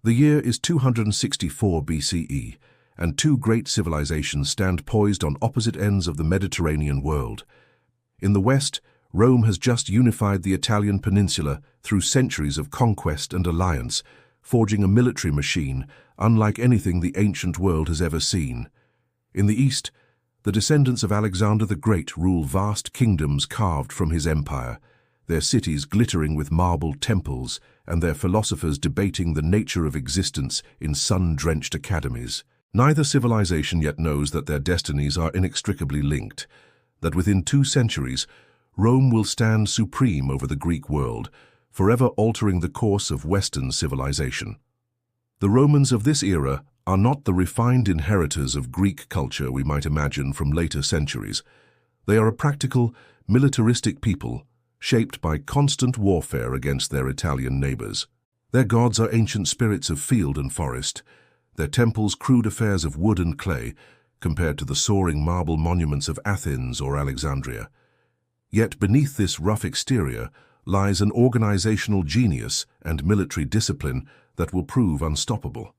The year is 264 BCE, and two great civilizations stand poised on opposite ends of the Mediterranean world. In the west, Rome has just unified the Italian peninsula through centuries of conquest and alliance, forging a military machine unlike anything the ancient world has ever seen. In the east, the descendants of Alexander the Great rule vast kingdoms carved from his empire, their cities glittering with marble temples and their philosophers debating the nature of existence in sun-drenched academies. Neither civilization yet knows that their destinies are inextricably linked, that within 2 centuries, Rome will stand supreme over the Greek world, forever altering the course of Western civilization. The Romans of this era are not the refined inheritors of Greek culture we might imagine from later centuries. They are a practical, militaristic people, shaped by constant warfare against their Italian neighbors. Their gods are ancient spirits of field and forest, their temples crude affairs of wood and clay, compared to the soaring marble monuments of Athens or Alexandria. Yet beneath this rough exterior lies an organizational genius and military discipline that will prove unstoppable.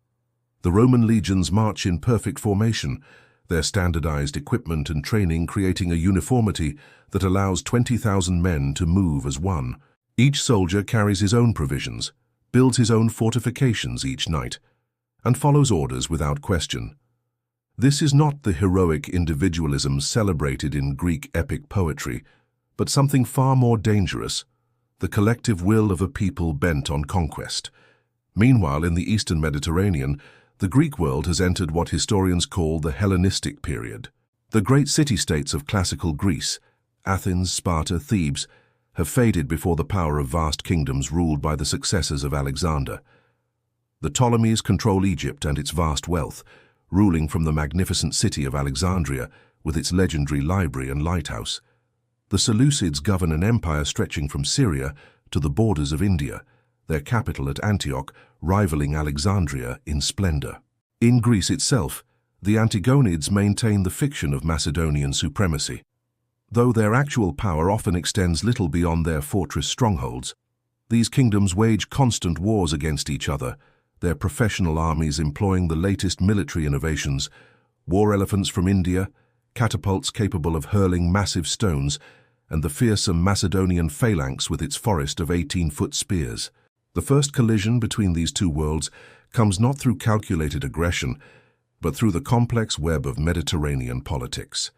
The Roman legions march in perfect formation, their standardized equipment and training creating a uniformity that allows 20,000 men to move as one. Each soldier carries his own provisions, builds his own fortifications each night, and follows orders without question. This is not the heroic individualism celebrated in Greek epic poetry, but something far more dangerous, the collective will of a people bent on conquest. Meanwhile, in the Eastern Mediterranean, the Greek world has entered what historians call the Hellenistic period. The great city-states of classical Greece, Athens, Sparta, Thebes, have faded before the power of vast kingdoms ruled by the successors of Alexander. The Ptolemies control Egypt and its vast wealth, ruling from the magnificent city of Alexandria with its legendary library and lighthouse. The Seleucids govern an empire stretching from Syria to the borders of India, their capital at Antioch rivaling Alexandria in splendor. In Greece itself, the Antigonids maintain the fiction of Macedonian supremacy. Though their actual power often extends little beyond their fortress strongholds, these kingdoms wage constant wars against each other, their professional armies employing the latest military innovations, war elephants from India, catapults capable of hurling massive stones, and the fearsome Macedonian phalanx with its forest of 18-foot spears. The first collision between these two worlds comes not through calculated aggression, but through the complex web of Mediterranean politics.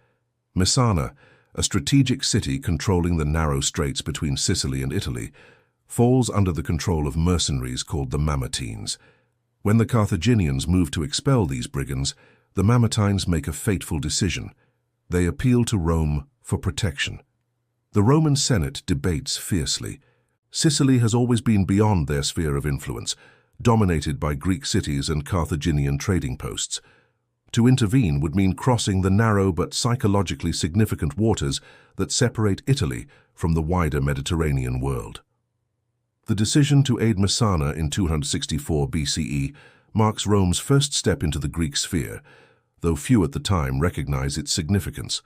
Messana, a strategic city controlling the narrow straits between Sicily and Italy, falls under the control of mercenaries called the Mamertines. When the Carthaginians move to expel these brigands, the Mamertines make a fateful decision. They appeal to Rome for protection. The Roman Senate debates fiercely. Sicily has always been beyond their sphere of influence, dominated by Greek cities and Carthaginian trading posts. To intervene would mean crossing the narrow but psychologically significant waters that separate Italy from the wider Mediterranean world. The decision to aid Messana in 264 BCE marks Rome's first step into the Greek sphere, though few at the time recognize its significance.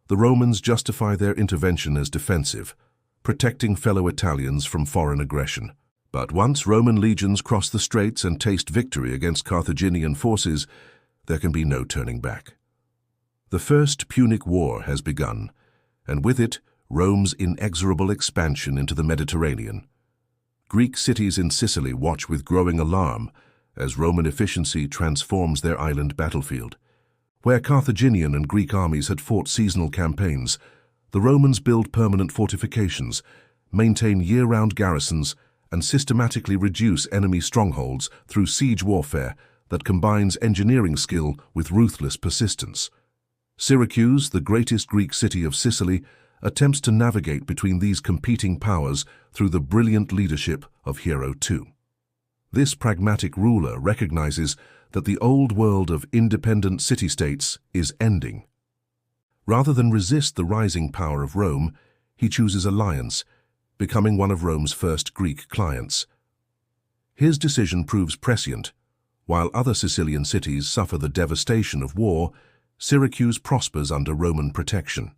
The Romans justify their intervention as defensive, protecting fellow Italians from foreign aggression. But once Roman legions cross the straits and taste victory against Carthaginian forces, there can be no turning back. The First Punic War has begun, and with it, Rome's inexorable expansion into the Mediterranean. Greek cities in Sicily watch with growing alarm as Roman efficiency transforms their island battlefield. Where Carthaginian and Greek armies had fought seasonal campaigns, the Romans build permanent fortifications, maintain year-round garrisons, and systematically reduce enemy strongholds through siege warfare that combines engineering skill with ruthless persistence. Syracuse, the greatest Greek city of Sicily, attempts to navigate between these competing powers through the brilliant leadership of Hiero II. This pragmatic ruler recognizes that the old world of independent city-states is ending. Rather than resist the rising power of Rome, he chooses alliance, becoming one of Rome's first Greek clients. His decision proves prescient. While other Sicilian cities suffer the devastation of war, Syracuse prospers under Roman protection.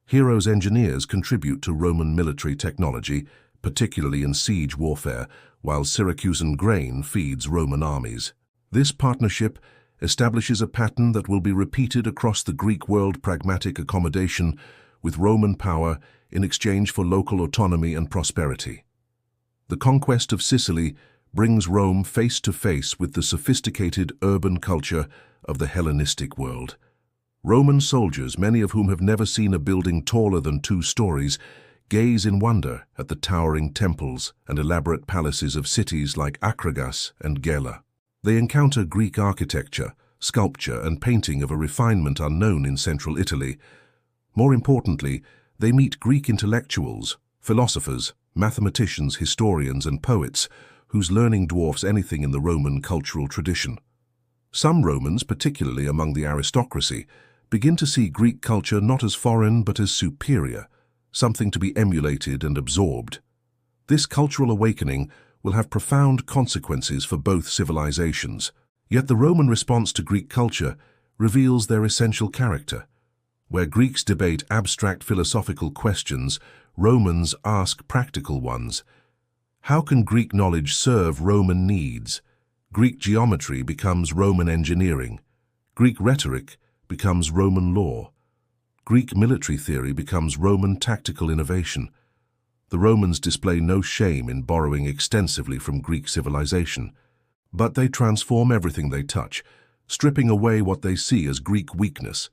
Hiero's engineers contribute to Roman military technology, particularly in siege warfare, while Syracusan grain feeds Roman armies. This partnership establishes a pattern that will be repeated across the Greek world: pragmatic accommodation with Roman power in exchange for local autonomy and prosperity. The conquest of Sicily brings Rome face to face with the sophisticated urban culture of the Hellenistic world. Roman soldiers, many of whom have never seen a building taller than 2 stories, gaze in wonder at the towering temples and elaborate palaces of cities like Akragas and Gela. They encounter Greek architecture, sculpture, and painting of a refinement unknown in central Italy. More importantly, they meet Greek intellectuals, philosophers, mathematicians, historians, and poets whose learning dwarfs anything in the Roman cultural tradition. Some Romans, particularly among the aristocracy, begin to see Greek culture not as foreign but as superior, something to be emulated and absorbed. This cultural awakening will have profound consequences for both civilizations. Yet the Roman response to Greek culture reveals their essential character. Where Greeks debate abstract philosophical questions, Romans ask practical ones. How can Greek knowledge serve Roman needs? Greek geometry becomes Roman engineering. Greek rhetoric becomes Roman law. Greek military theory becomes Roman tactical innovation. The Romans display no shame in borrowing extensively from Greek civilization, but they transform everything they touch, stripping away what they see as Greek weakness: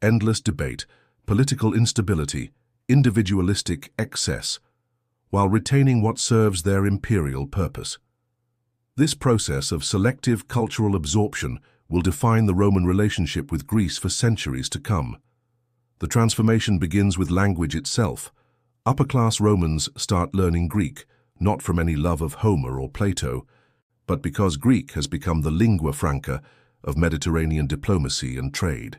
endless debate, political instability, individualistic excess, while retaining what serves their imperial purpose. This process of selective cultural absorption will define the Roman relationship with Greece for centuries to come. The transformation begins with language itself. Upper-class Romans start learning Greek, not from any love of Homer or Plato, but because Greek has become the lingua franca of Mediterranean diplomacy and trade.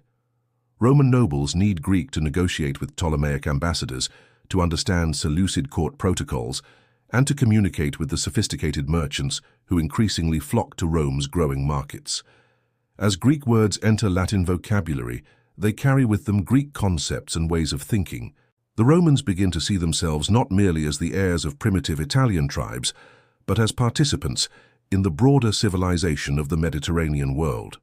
Roman nobles need Greek to negotiate with Ptolemaic ambassadors, to understand Seleucid court protocols, and to communicate with the sophisticated merchants who increasingly flock to Rome's growing markets. As Greek words enter Latin vocabulary, they carry with them Greek concepts and ways of thinking. The Romans begin to see themselves not merely as the heirs of primitive Italian tribes, but as participants in the broader civilization of the Mediterranean world.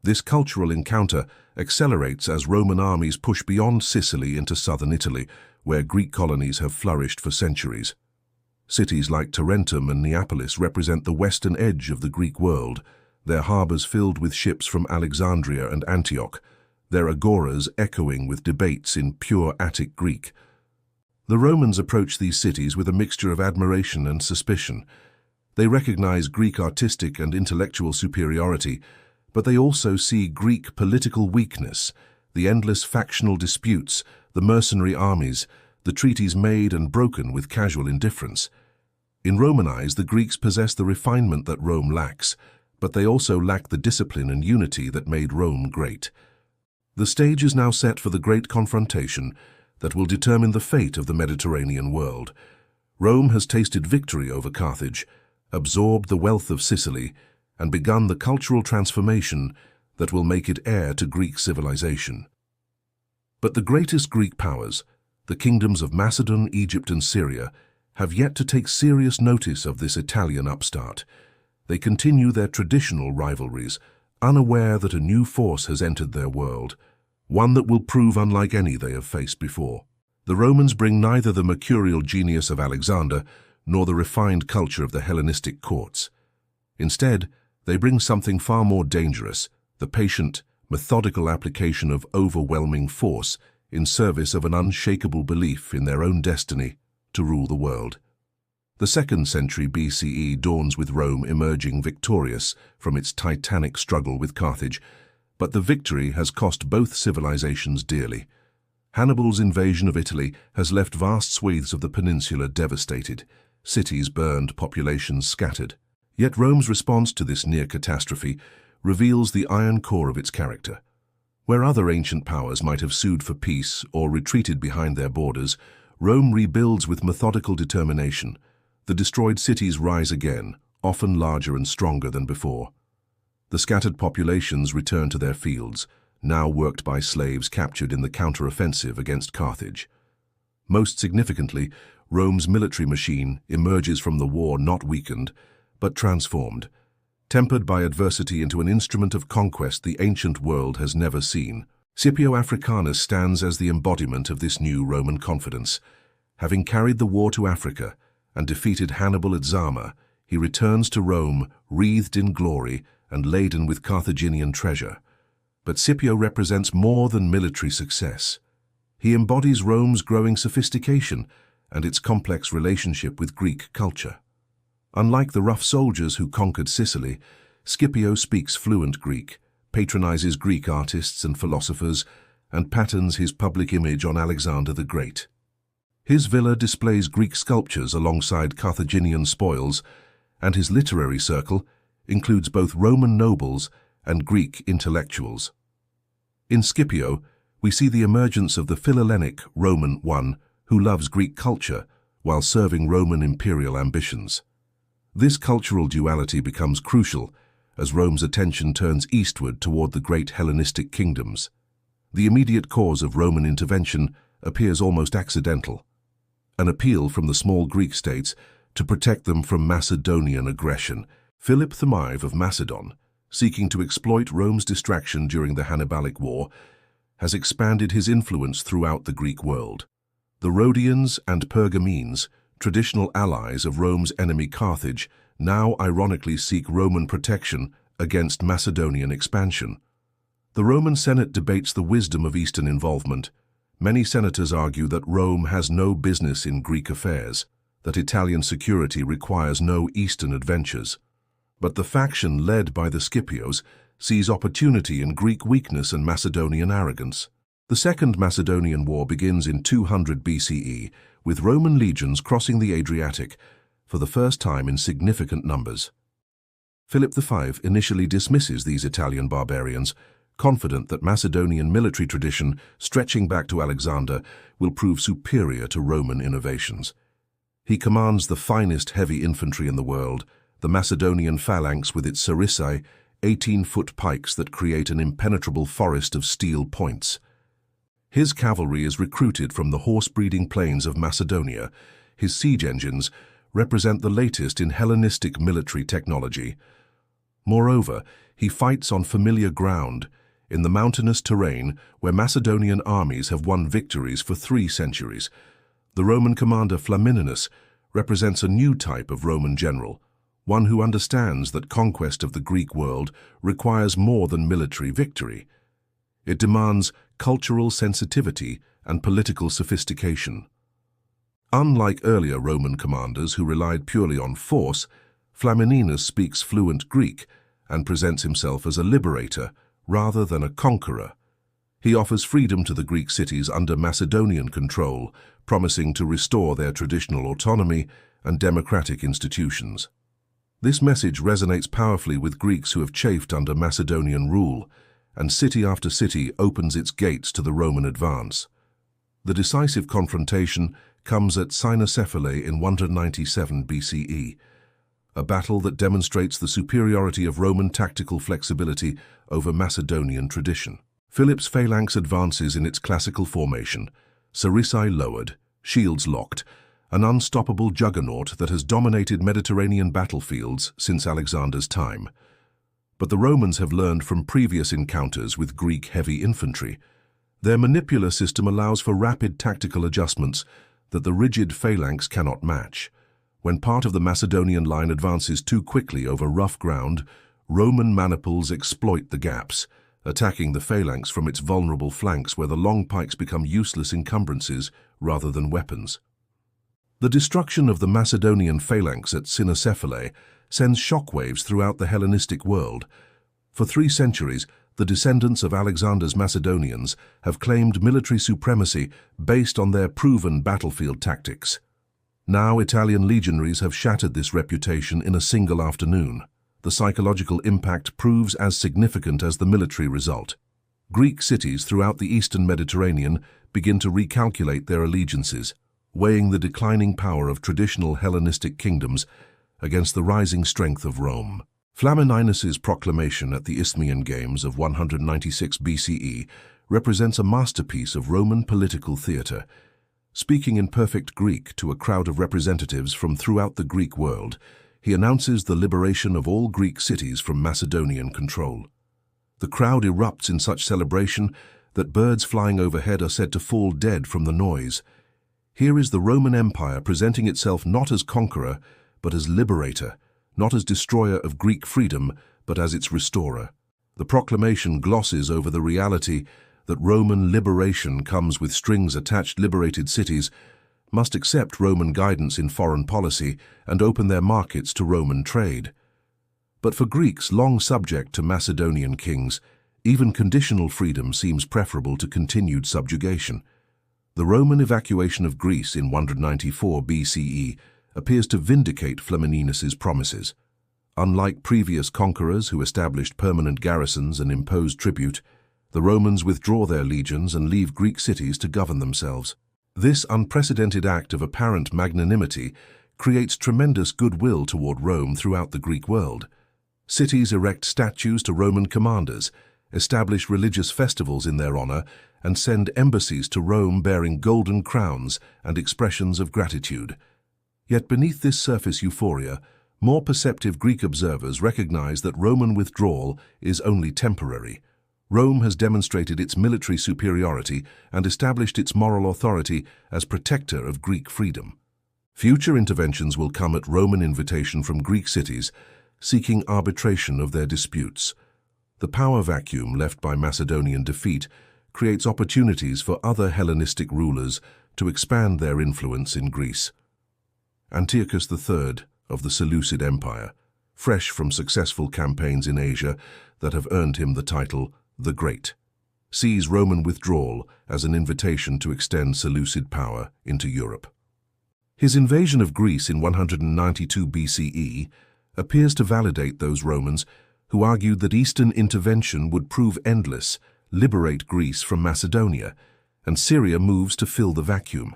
This cultural encounter accelerates as Roman armies push beyond Sicily into southern Italy, where Greek colonies have flourished for centuries. Cities like Tarentum and Neapolis represent the western edge of the Greek world, their harbors filled with ships from Alexandria and Antioch, their agoras echoing with debates in pure Attic Greek. The Romans approach these cities with a mixture of admiration and suspicion. They recognize Greek artistic and intellectual superiority, but they also see Greek political weakness, the endless factional disputes, the mercenary armies, the treaties made and broken with casual indifference. In Roman eyes, the Greeks possess the refinement that Rome lacks, but they also lack the discipline and unity that made Rome great. The stage is now set for the great confrontation that will determine the fate of the Mediterranean world. Rome has tasted victory over Carthage, absorbed the wealth of Sicily, and begun the cultural transformation that will make it heir to Greek civilization. But the greatest Greek powers, the kingdoms of Macedon, Egypt, and Syria, have yet to take serious notice of this Italian upstart. They continue their traditional rivalries, unaware that a new force has entered their world, one that will prove unlike any they have faced before. The Romans bring neither the mercurial genius of Alexander nor the refined culture of the Hellenistic courts. Instead, they bring something far more dangerous: the patient, methodical application of overwhelming force in service of an unshakable belief in their own destiny to rule the world. The 2nd century BCE dawns with Rome emerging victorious from its titanic struggle with Carthage, but the victory has cost both civilizations dearly. Hannibal's invasion of Italy has left vast swathes of the peninsula devastated, cities burned, populations scattered. Yet Rome's response to this near catastrophe reveals the iron core of its character. Where other ancient powers might have sued for peace or retreated behind their borders, Rome rebuilds with methodical determination. The destroyed cities rise again, often larger and stronger than before. The scattered populations return to their fields, now worked by slaves captured in the counter-offensive against Carthage. Most significantly, Rome's military machine emerges from the war not weakened, but transformed, tempered by adversity into an instrument of conquest the ancient world has never seen. Scipio Africanus stands as the embodiment of this new Roman confidence. Having carried the war to Africa and defeated Hannibal at Zama, he returns to Rome wreathed in glory and laden with Carthaginian treasure. But Scipio represents more than military success. He embodies Rome's growing sophistication and its complex relationship with Greek culture. Unlike the rough soldiers who conquered Sicily, Scipio speaks fluent Greek, patronizes Greek artists and philosophers, and patterns his public image on Alexander the Great. His villa displays Greek sculptures alongside Carthaginian spoils, and his literary circle includes both Roman nobles and Greek intellectuals. In Scipio, we see the emergence of the Philhellenic Roman one who loves Greek culture while serving Roman imperial ambitions. This cultural duality becomes crucial as Rome's attention turns eastward toward the great Hellenistic kingdoms. The immediate cause of Roman intervention appears almost accidental, an appeal from the small Greek states to protect them from Macedonian aggression. Philip Thamive of Macedon, seeking to exploit Rome's distraction during the Hannibalic War, has expanded his influence throughout the Greek world. The Rhodians and Pergamenes, traditional allies of Rome's enemy Carthage, now ironically seek Roman protection against Macedonian expansion. The Roman Senate debates the wisdom of Eastern involvement. Many senators argue that Rome has no business in Greek affairs, that Italian security requires no Eastern adventures. But the faction led by the Scipios sees opportunity in Greek weakness and Macedonian arrogance. The Second Macedonian War begins in 200 BCE, with Roman legions crossing the Adriatic for the first time in significant numbers. Philip V initially dismisses these Italian barbarians, confident that Macedonian military tradition, stretching back to Alexander, will prove superior to Roman innovations. He commands the finest heavy infantry in the world, the Macedonian phalanx with its sarissai, 18-foot pikes that create an impenetrable forest of steel points. His cavalry is recruited from the horse-breeding plains of Macedonia. His siege engines represent the latest in Hellenistic military technology. Moreover, he fights on familiar ground, in the mountainous terrain where Macedonian armies have won victories for 3 centuries. The Roman commander Flamininus represents a new type of Roman general, one who understands that conquest of the Greek world requires more than military victory. It demands cultural sensitivity and political sophistication. Unlike earlier Roman commanders who relied purely on force, Flamininus speaks fluent Greek and presents himself as a liberator rather than a conqueror. He offers freedom to the Greek cities under Macedonian control, promising to restore their traditional autonomy and democratic institutions. This message resonates powerfully with Greeks who have chafed under Macedonian rule, and city after city opens its gates to the Roman advance. The decisive confrontation comes at Cynocephalae in 197 BCE, a battle that demonstrates the superiority of Roman tactical flexibility over Macedonian tradition. Philip's phalanx advances in its classical formation, sarissai lowered, shields locked, an unstoppable juggernaut that has dominated Mediterranean battlefields since Alexander's time. But the Romans have learned from previous encounters with Greek heavy infantry. Their manipular system allows for rapid tactical adjustments that the rigid phalanx cannot match. When part of the Macedonian line advances too quickly over rough ground, Roman maniples exploit the gaps, attacking the phalanx from its vulnerable flanks where the long pikes become useless encumbrances rather than weapons. The destruction of the Macedonian phalanx at Cynocephalae sends shockwaves throughout the Hellenistic world. For 3 centuries, the descendants of Alexander's Macedonians have claimed military supremacy based on their proven battlefield tactics. Now Italian legionaries have shattered this reputation in a single afternoon. The psychological impact proves as significant as the military result. Greek cities throughout the eastern Mediterranean begin to recalculate their allegiances, weighing the declining power of traditional Hellenistic kingdoms against the rising strength of Rome. Flamininus's proclamation at the Isthmian Games of 196 BCE represents a masterpiece of Roman political theatre. Speaking in perfect Greek to a crowd of representatives from throughout the Greek world, he announces the liberation of all Greek cities from Macedonian control. The crowd erupts in such celebration that birds flying overhead are said to fall dead from the noise. Here is the Roman Empire presenting itself not as conqueror, but as liberator, not as destroyer of Greek freedom, but as its restorer. The proclamation glosses over the reality that Roman liberation comes with strings attached. Liberated cities must accept Roman guidance in foreign policy and open their markets to Roman trade. But for Greeks long subject to Macedonian kings, even conditional freedom seems preferable to continued subjugation. The Roman evacuation of Greece in 194 BCE appears to vindicate Flamininus's promises. Unlike previous conquerors who established permanent garrisons and imposed tribute, the Romans withdraw their legions and leave Greek cities to govern themselves. This unprecedented act of apparent magnanimity creates tremendous goodwill toward Rome throughout the Greek world. Cities erect statues to Roman commanders, establish religious festivals in their honor, and send embassies to Rome bearing golden crowns and expressions of gratitude. Yet beneath this surface euphoria, more perceptive Greek observers recognize that Roman withdrawal is only temporary. Rome has demonstrated its military superiority and established its moral authority as protector of Greek freedom. Future interventions will come at Roman invitation from Greek cities, seeking arbitration of their disputes. The power vacuum left by Macedonian defeat creates opportunities for other Hellenistic rulers to expand their influence in Greece. Antiochus III of the Seleucid Empire, fresh from successful campaigns in Asia that have earned him the title the Great, sees Roman withdrawal as an invitation to extend Seleucid power into Europe. His invasion of Greece in 192 BCE appears to validate those Romans who argued that Eastern intervention would prove endless, liberate Greece from Macedonia, and Syria moves to fill the vacuum.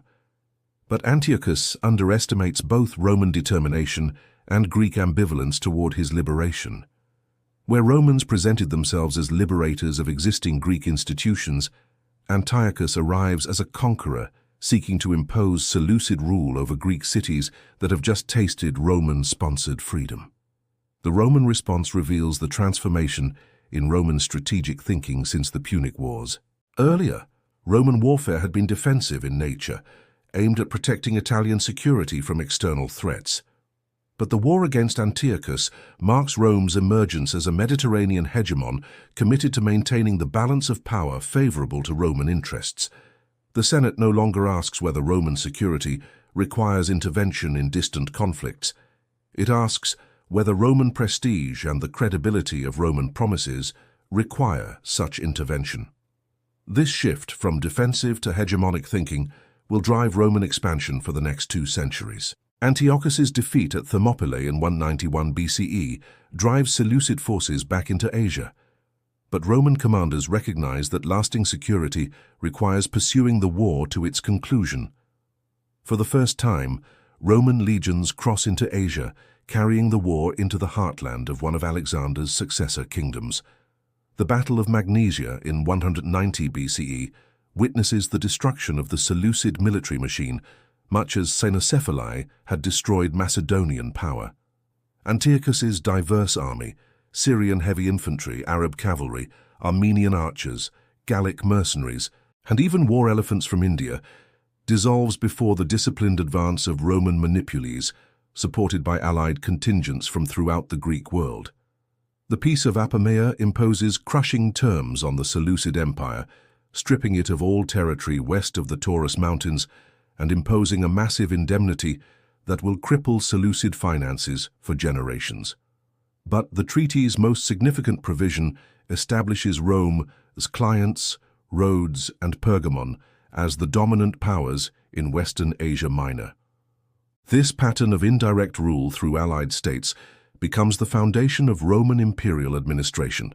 But Antiochus underestimates both Roman determination and Greek ambivalence toward his liberation. Where Romans presented themselves as liberators of existing Greek institutions, Antiochus arrives as a conqueror seeking to impose Seleucid rule over Greek cities that have just tasted Roman-sponsored freedom. The Roman response reveals the transformation in Roman strategic thinking since the Punic Wars. Earlier, Roman warfare had been defensive in nature, aimed at protecting Italian security from external threats. But the war against Antiochus marks Rome's emergence as a Mediterranean hegemon committed to maintaining the balance of power favorable to Roman interests. The Senate no longer asks whether Roman security requires intervention in distant conflicts. It asks whether Roman prestige and the credibility of Roman promises require such intervention. This shift from defensive to hegemonic thinking will drive Roman expansion for the next 2 centuries. Antiochus's defeat at Thermopylae in 191 BCE drives Seleucid forces back into Asia. But Roman commanders recognize that lasting security requires pursuing the war to its conclusion. For the first time, Roman legions cross into Asia, carrying the war into the heartland of one of Alexander's successor kingdoms. The Battle of Magnesia in 190 BCE witnesses the destruction of the Seleucid military machine, much as Cynocephalae had destroyed Macedonian power. Antiochus's diverse army, Syrian heavy infantry, Arab cavalry, Armenian archers, Gallic mercenaries, and even war elephants from India, dissolves before the disciplined advance of Roman manipules, supported by allied contingents from throughout the Greek world. The Peace of Apamea imposes crushing terms on the Seleucid Empire, stripping it of all territory west of the Taurus Mountains and imposing a massive indemnity that will cripple Seleucid finances for generations. But the treaty's most significant provision establishes Rome as Clients, Rhodes, and Pergamon as the dominant powers in Western Asia Minor. This pattern of indirect rule through allied states becomes the foundation of Roman imperial administration.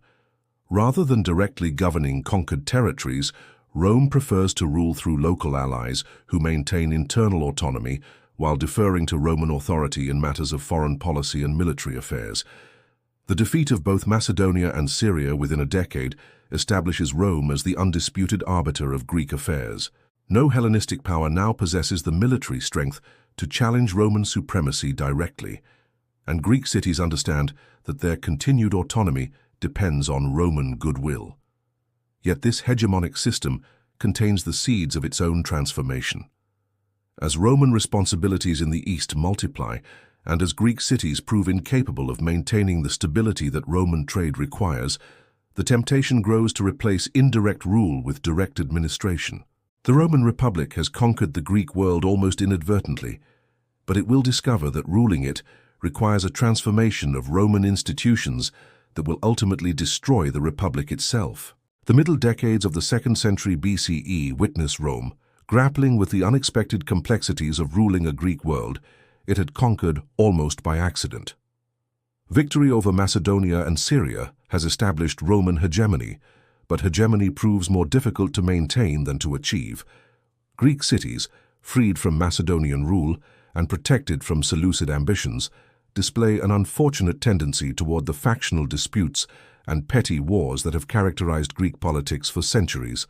Rather than directly governing conquered territories, Rome prefers to rule through local allies who maintain internal autonomy while deferring to Roman authority in matters of foreign policy and military affairs. The defeat of both Macedonia and Syria within a decade establishes Rome as the undisputed arbiter of Greek affairs. No Hellenistic power now possesses the military strength to challenge Roman supremacy directly, and Greek cities understand that their continued autonomy depends on Roman goodwill. Yet this hegemonic system contains the seeds of its own transformation. As Roman responsibilities in the East multiply, and as Greek cities prove incapable of maintaining the stability that Roman trade requires, the temptation grows to replace indirect rule with direct administration. The Roman Republic has conquered the Greek world almost inadvertently, but it will discover that ruling it requires a transformation of Roman institutions that will ultimately destroy the Republic itself. The middle decades of the 2nd century BCE witness Rome grappling with the unexpected complexities of ruling a Greek world it had conquered almost by accident. Victory over Macedonia and Syria has established Roman hegemony, but hegemony proves more difficult to maintain than to achieve. Greek cities, freed from Macedonian rule and protected from Seleucid ambitions, display an unfortunate tendency toward the factional disputes and petty wars that have characterized Greek politics for centuries.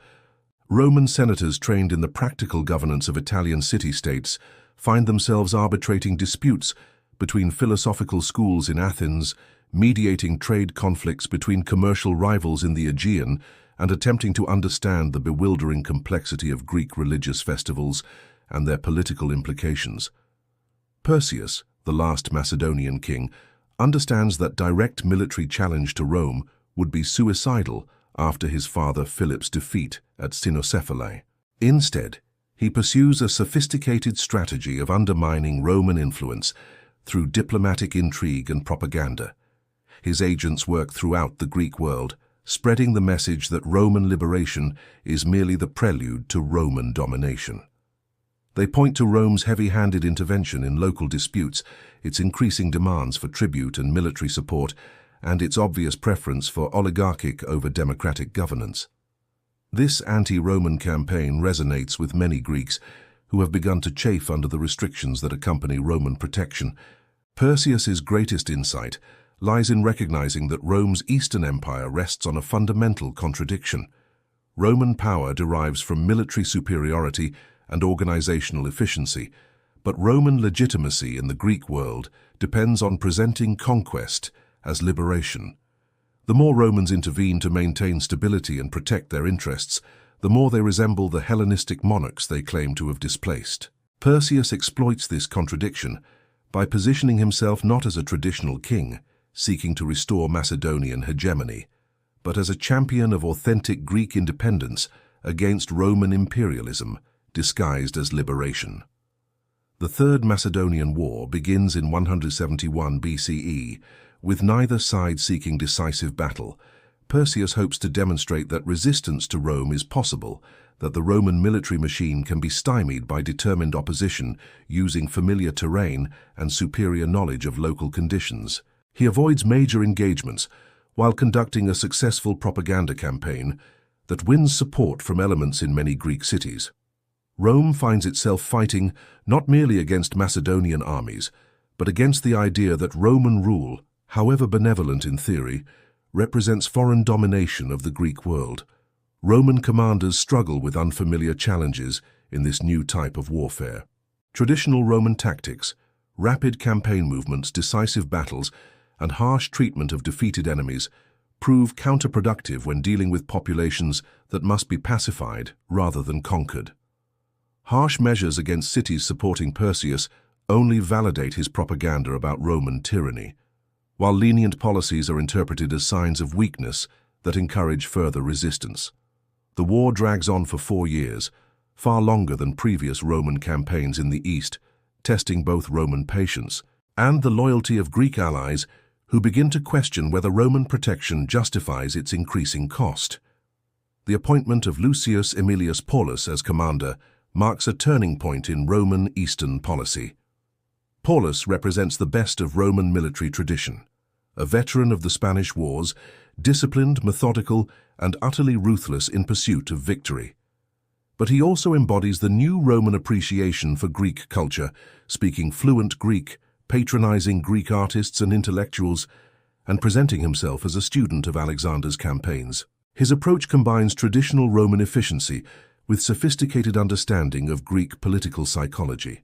Roman senators trained in the practical governance of Italian city-states find themselves arbitrating disputes between philosophical schools in Athens, mediating trade conflicts between commercial rivals in the Aegean, and attempting to understand the bewildering complexity of Greek religious festivals and their political implications. Perseus, the last Macedonian king, understands that direct military challenge to Rome would be suicidal after his father Philip's defeat at Cynocephalae. Instead, he pursues a sophisticated strategy of undermining Roman influence through diplomatic intrigue and propaganda. His agents work throughout the Greek world, spreading the message that Roman liberation is merely the prelude to Roman domination. They point to Rome's heavy-handed intervention in local disputes, its increasing demands for tribute and military support, and its obvious preference for oligarchic over democratic governance. This anti-Roman campaign resonates with many Greeks who have begun to chafe under the restrictions that accompany Roman protection. Perseus's greatest insight lies in recognizing that Rome's Eastern Empire rests on a fundamental contradiction. Roman power derives from military superiority and organizational efficiency, but Roman legitimacy in the Greek world depends on presenting conquest as liberation. The more Romans intervene to maintain stability and protect their interests, the more they resemble the Hellenistic monarchs they claim to have displaced. Perseus exploits this contradiction by positioning himself not as a traditional king, seeking to restore Macedonian hegemony, but as a champion of authentic Greek independence against Roman imperialism, disguised as liberation. The Third Macedonian War begins in 171 BCE, with neither side seeking decisive battle. Perseus hopes to demonstrate that resistance to Rome is possible, that the Roman military machine can be stymied by determined opposition using familiar terrain and superior knowledge of local conditions. He avoids major engagements while conducting a successful propaganda campaign that wins support from elements in many Greek cities. Rome finds itself fighting not merely against Macedonian armies, but against the idea that Roman rule, however benevolent in theory, represents foreign domination of the Greek world. Roman commanders struggle with unfamiliar challenges in this new type of warfare. Traditional Roman tactics, rapid campaign movements, decisive battles, and harsh treatment of defeated enemies prove counterproductive when dealing with populations that must be pacified rather than conquered. Harsh measures against cities supporting Perseus only validate his propaganda about Roman tyranny, while lenient policies are interpreted as signs of weakness that encourage further resistance. The war drags on for 4 years, far longer than previous Roman campaigns in the East, testing both Roman patience and the loyalty of Greek allies who begin to question whether Roman protection justifies its increasing cost. The appointment of Lucius Aemilius Paulus as commander marks a turning point in Roman Eastern policy. Paulus represents the best of Roman military tradition. A veteran of the Spanish Wars, disciplined, methodical, and utterly ruthless in pursuit of victory. But he also embodies the new Roman appreciation for Greek culture, speaking fluent Greek, patronizing Greek artists and intellectuals, and presenting himself as a student of Alexander's campaigns. His approach combines traditional Roman efficiency with sophisticated understanding of Greek political psychology.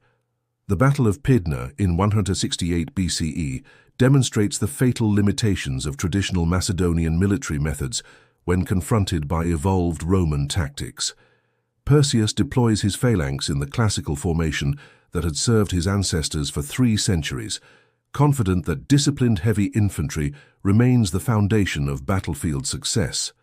The Battle of Pydna in 168 BCE demonstrates the fatal limitations of traditional Macedonian military methods when confronted by evolved Roman tactics. Perseus deploys his phalanx in the classical formation that had served his ancestors for 3 centuries, confident that disciplined heavy infantry remains the foundation of battlefield success.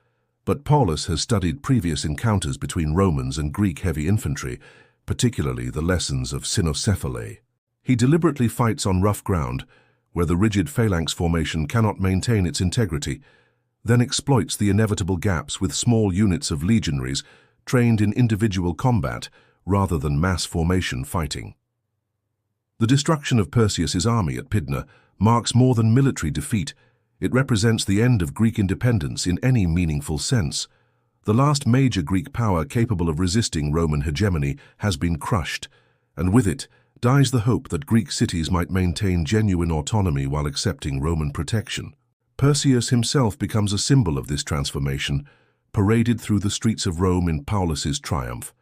But Paulus has studied previous encounters between Romans and Greek heavy infantry, particularly the lessons of Cynocephalae. He deliberately fights on rough ground, where the rigid phalanx formation cannot maintain its integrity, then exploits the inevitable gaps with small units of legionaries trained in individual combat rather than mass formation fighting. The destruction of Perseus's army at Pydna marks more than military defeat. It represents the end of Greek independence in any meaningful sense. The last major Greek power capable of resisting Roman hegemony has been crushed, and with it dies the hope that Greek cities might maintain genuine autonomy while accepting Roman protection. Perseus himself becomes a symbol of this transformation, paraded through the streets of Rome in Paulus's triumph,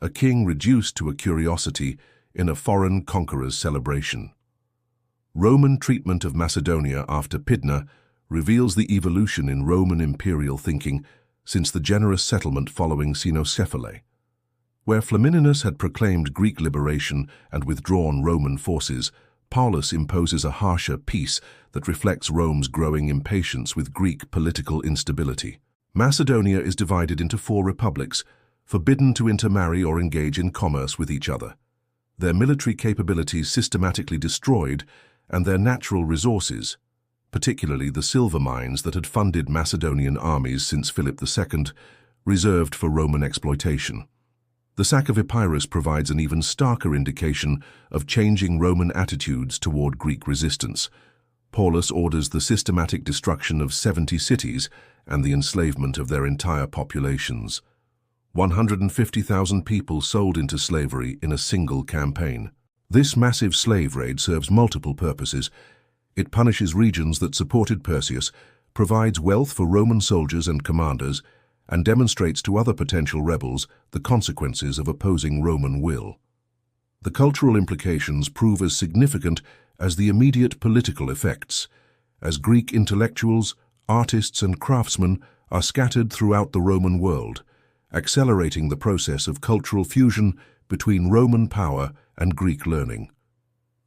a king reduced to a curiosity in a foreign conqueror's celebration. Roman treatment of Macedonia after Pydna reveals the evolution in Roman imperial thinking since the generous settlement following Cynocephalae. Where Flamininus had proclaimed Greek liberation and withdrawn Roman forces, Paulus imposes a harsher peace that reflects Rome's growing impatience with Greek political instability. Macedonia is divided into 4 republics, forbidden to intermarry or engage in commerce with each other. Their military capabilities systematically destroyed, and their natural resources, particularly the silver mines that had funded Macedonian armies since Philip II, reserved for Roman exploitation. The sack of Epirus provides an even starker indication of changing Roman attitudes toward Greek resistance. Paulus orders the systematic destruction of 70 cities and the enslavement of their entire populations. 150,000 people sold into slavery in a single campaign. This massive slave raid serves multiple purposes. It punishes regions that supported Perseus, provides wealth for Roman soldiers and commanders, and demonstrates to other potential rebels the consequences of opposing Roman will. The cultural implications prove as significant as the immediate political effects, as Greek intellectuals, artists, and craftsmen are scattered throughout the Roman world, accelerating the process of cultural fusion between Roman power and Greek learning.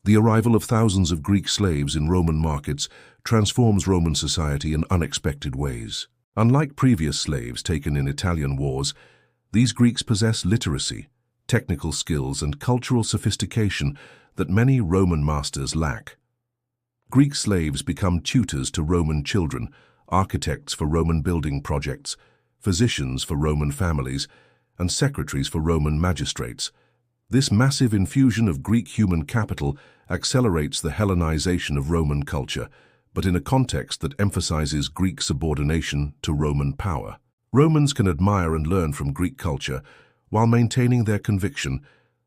The arrival of thousands of Greek slaves in Roman markets transforms Roman society in unexpected ways. Unlike previous slaves taken in Italian wars, these Greeks possess literacy, technical skills, and cultural sophistication that many Roman masters lack. Greek slaves become tutors to Roman children, architects for Roman building projects, physicians for Roman families, and secretaries for Roman magistrates. This massive infusion of Greek human capital accelerates the Hellenization of Roman culture, but in a context that emphasizes Greek subordination to Roman power. Romans can admire and learn from Greek culture while maintaining their conviction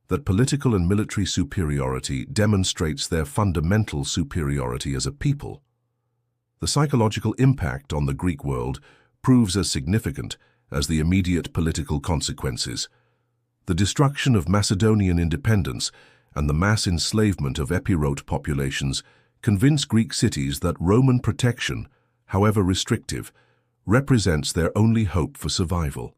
that political and military superiority demonstrates their fundamental superiority as a people. The psychological impact on the Greek world proves as significant as the immediate political consequences. The destruction of Macedonian independence and the mass enslavement of Epirote populations convince Greek cities that Roman protection, however restrictive, represents their only hope for survival.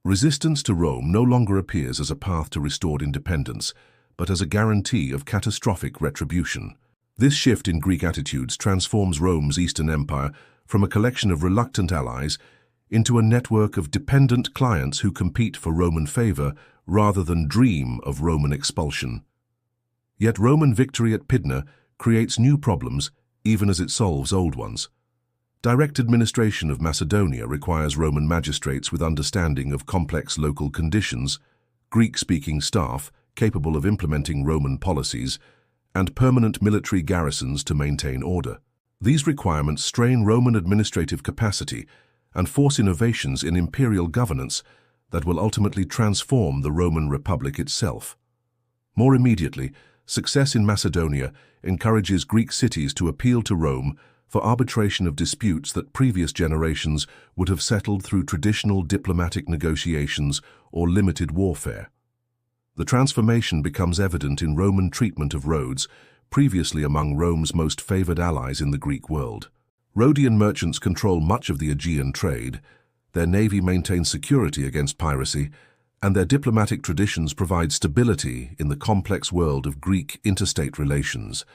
Resistance to Rome no longer appears as a path to restored independence, but as a guarantee of catastrophic retribution. This shift in Greek attitudes transforms Rome's Eastern Empire from a collection of reluctant allies into a network of dependent clients who compete for Roman favor rather than dream of Roman expulsion. Yet Roman victory at Pydna creates new problems even as it solves old ones. Direct administration of Macedonia requires Roman magistrates with understanding of complex local conditions, Greek-speaking staff capable of implementing Roman policies, and permanent military garrisons to maintain order. These requirements strain Roman administrative capacity and force innovations in imperial governance that will ultimately transform the Roman Republic itself. More immediately, success in Macedonia encourages Greek cities to appeal to Rome for arbitration of disputes that previous generations would have settled through traditional diplomatic negotiations or limited warfare. The transformation becomes evident in Roman treatment of Rhodes, previously among Rome's most favored allies in the Greek world. Rhodian merchants control much of the Aegean trade, their navy maintains security against piracy, and their diplomatic traditions provide stability in the complex world of Greek interstate relations.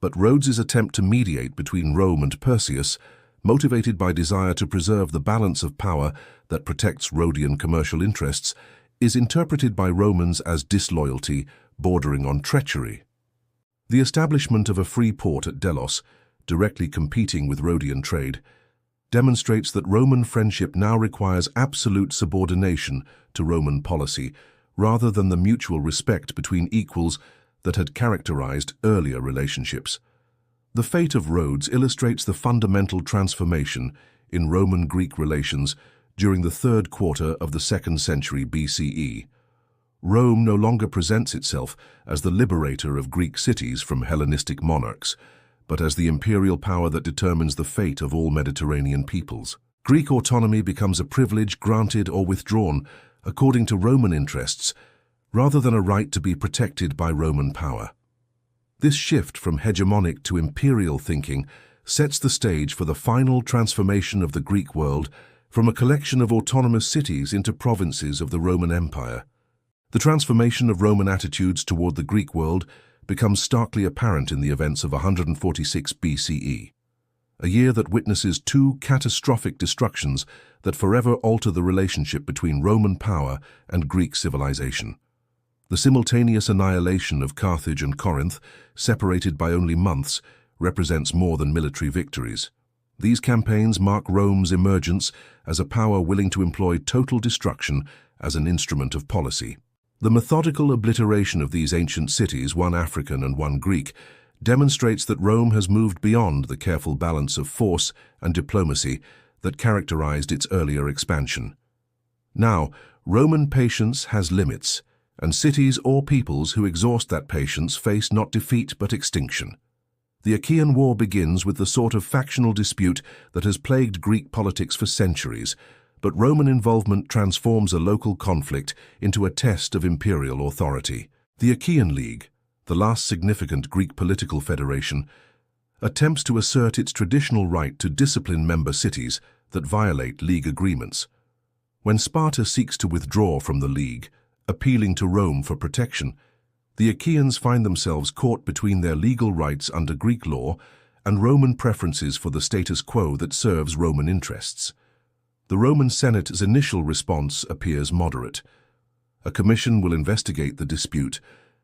But Rhodes's attempt to mediate between Rome and Perseus, motivated by desire to preserve the balance of power that protects Rhodian commercial interests, is interpreted by Romans as disloyalty bordering on treachery. The establishment of a free port at Delos, directly competing with Rhodian trade, demonstrates that Roman friendship now requires absolute subordination to Roman policy, rather than the mutual respect between equals that had characterized earlier relationships. The fate of Rhodes illustrates the fundamental transformation in Roman-Greek relations during the third quarter of the 2nd century BCE. Rome no longer presents itself as the liberator of Greek cities from Hellenistic monarchs, but as the imperial power that determines the fate of all Mediterranean peoples. Greek autonomy becomes a privilege granted or withdrawn according to Roman interests, rather than a right to be protected by Roman power. This shift from hegemonic to imperial thinking sets the stage for the final transformation of the Greek world from a collection of autonomous cities into provinces of the Roman Empire. The transformation of Roman attitudes toward the Greek world becomes starkly apparent in the events of 146 BCE, a year that witnesses two catastrophic destructions that forever alter the relationship between Roman power and Greek civilization. The simultaneous annihilation of Carthage and Corinth, separated by only months, represents more than military victories. These campaigns mark Rome's emergence as a power willing to employ total destruction as an instrument of policy. The methodical obliteration of these ancient cities, one African and one Greek, demonstrates that Rome has moved beyond the careful balance of force and diplomacy that characterized its earlier expansion. Now, Roman patience has limits, and cities or peoples who exhaust that patience face not defeat but extinction. The Achaean War begins with the sort of factional dispute that has plagued Greek politics for centuries, but Roman involvement transforms a local conflict into a test of imperial authority. The Achaean League, the last significant Greek political federation, attempts to assert its traditional right to discipline member cities that violate league agreements. When Sparta seeks to withdraw from the league, appealing to Rome for protection, the Achaeans find themselves caught between their legal rights under Greek law and Roman preferences for the status quo that serves Roman interests. The Roman Senate's initial response appears moderate. A commission will investigate the dispute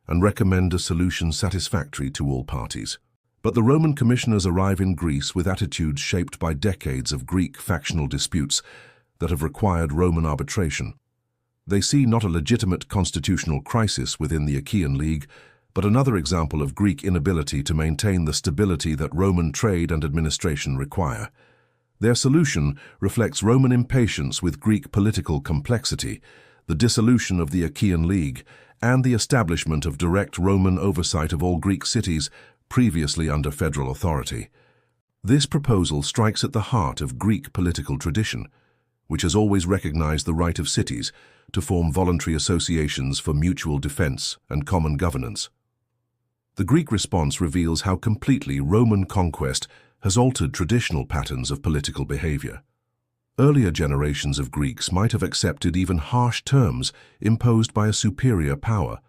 and recommend a solution satisfactory to all parties. But the Roman commissioners arrive in Greece with attitudes shaped by decades of Greek factional disputes that have required Roman arbitration. They see not a legitimate constitutional crisis within the Achaean League, but another example of Greek inability to maintain the stability that Roman trade and administration require. Their solution reflects Roman impatience with Greek political complexity, the dissolution of the Achaean League, and the establishment of direct Roman oversight of all Greek cities previously under federal authority. This proposal strikes at the heart of Greek political tradition, which has always recognized the right of cities to form voluntary associations for mutual defense and common governance. The Greek response reveals how completely Roman conquest has altered traditional patterns of political behavior. Earlier generations of Greeks might have accepted even harsh terms imposed by a superior power,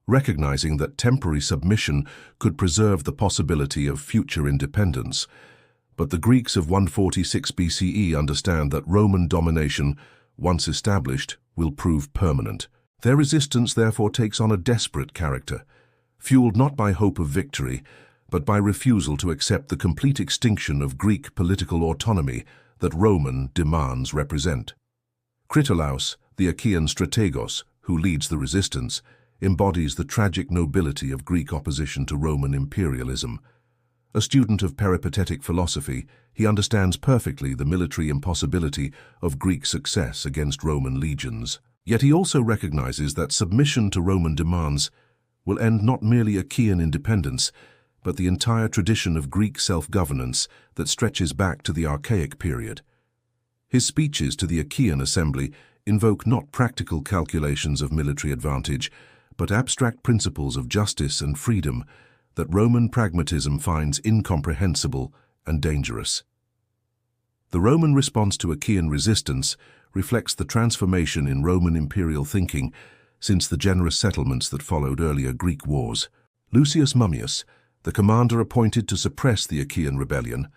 recognizing that temporary submission could preserve the possibility of future independence. But the Greeks of 146 BCE understand that Roman domination, once established, will prove permanent. Their resistance therefore takes on a desperate character, fueled not by hope of victory, but by refusal to accept the complete extinction of Greek political autonomy that Roman demands represent. Critolaus, the Achaean strategos, who leads the resistance, embodies the tragic nobility of Greek opposition to Roman imperialism. A student of peripatetic philosophy, he understands perfectly the military impossibility of Greek success against Roman legions. Yet he also recognizes that submission to Roman demands will end not merely Achaean independence, but the entire tradition of Greek self-governance that stretches back to the Archaic period. His speeches to the Achaean assembly invoke not practical calculations of military advantage, but abstract principles of justice and freedom that Roman pragmatism finds incomprehensible and dangerous. The Roman response to Achaean resistance reflects the transformation in Roman imperial thinking since the generous settlements that followed earlier Greek wars. Lucius Mummius, the commander appointed to suppress the Achaean rebellion,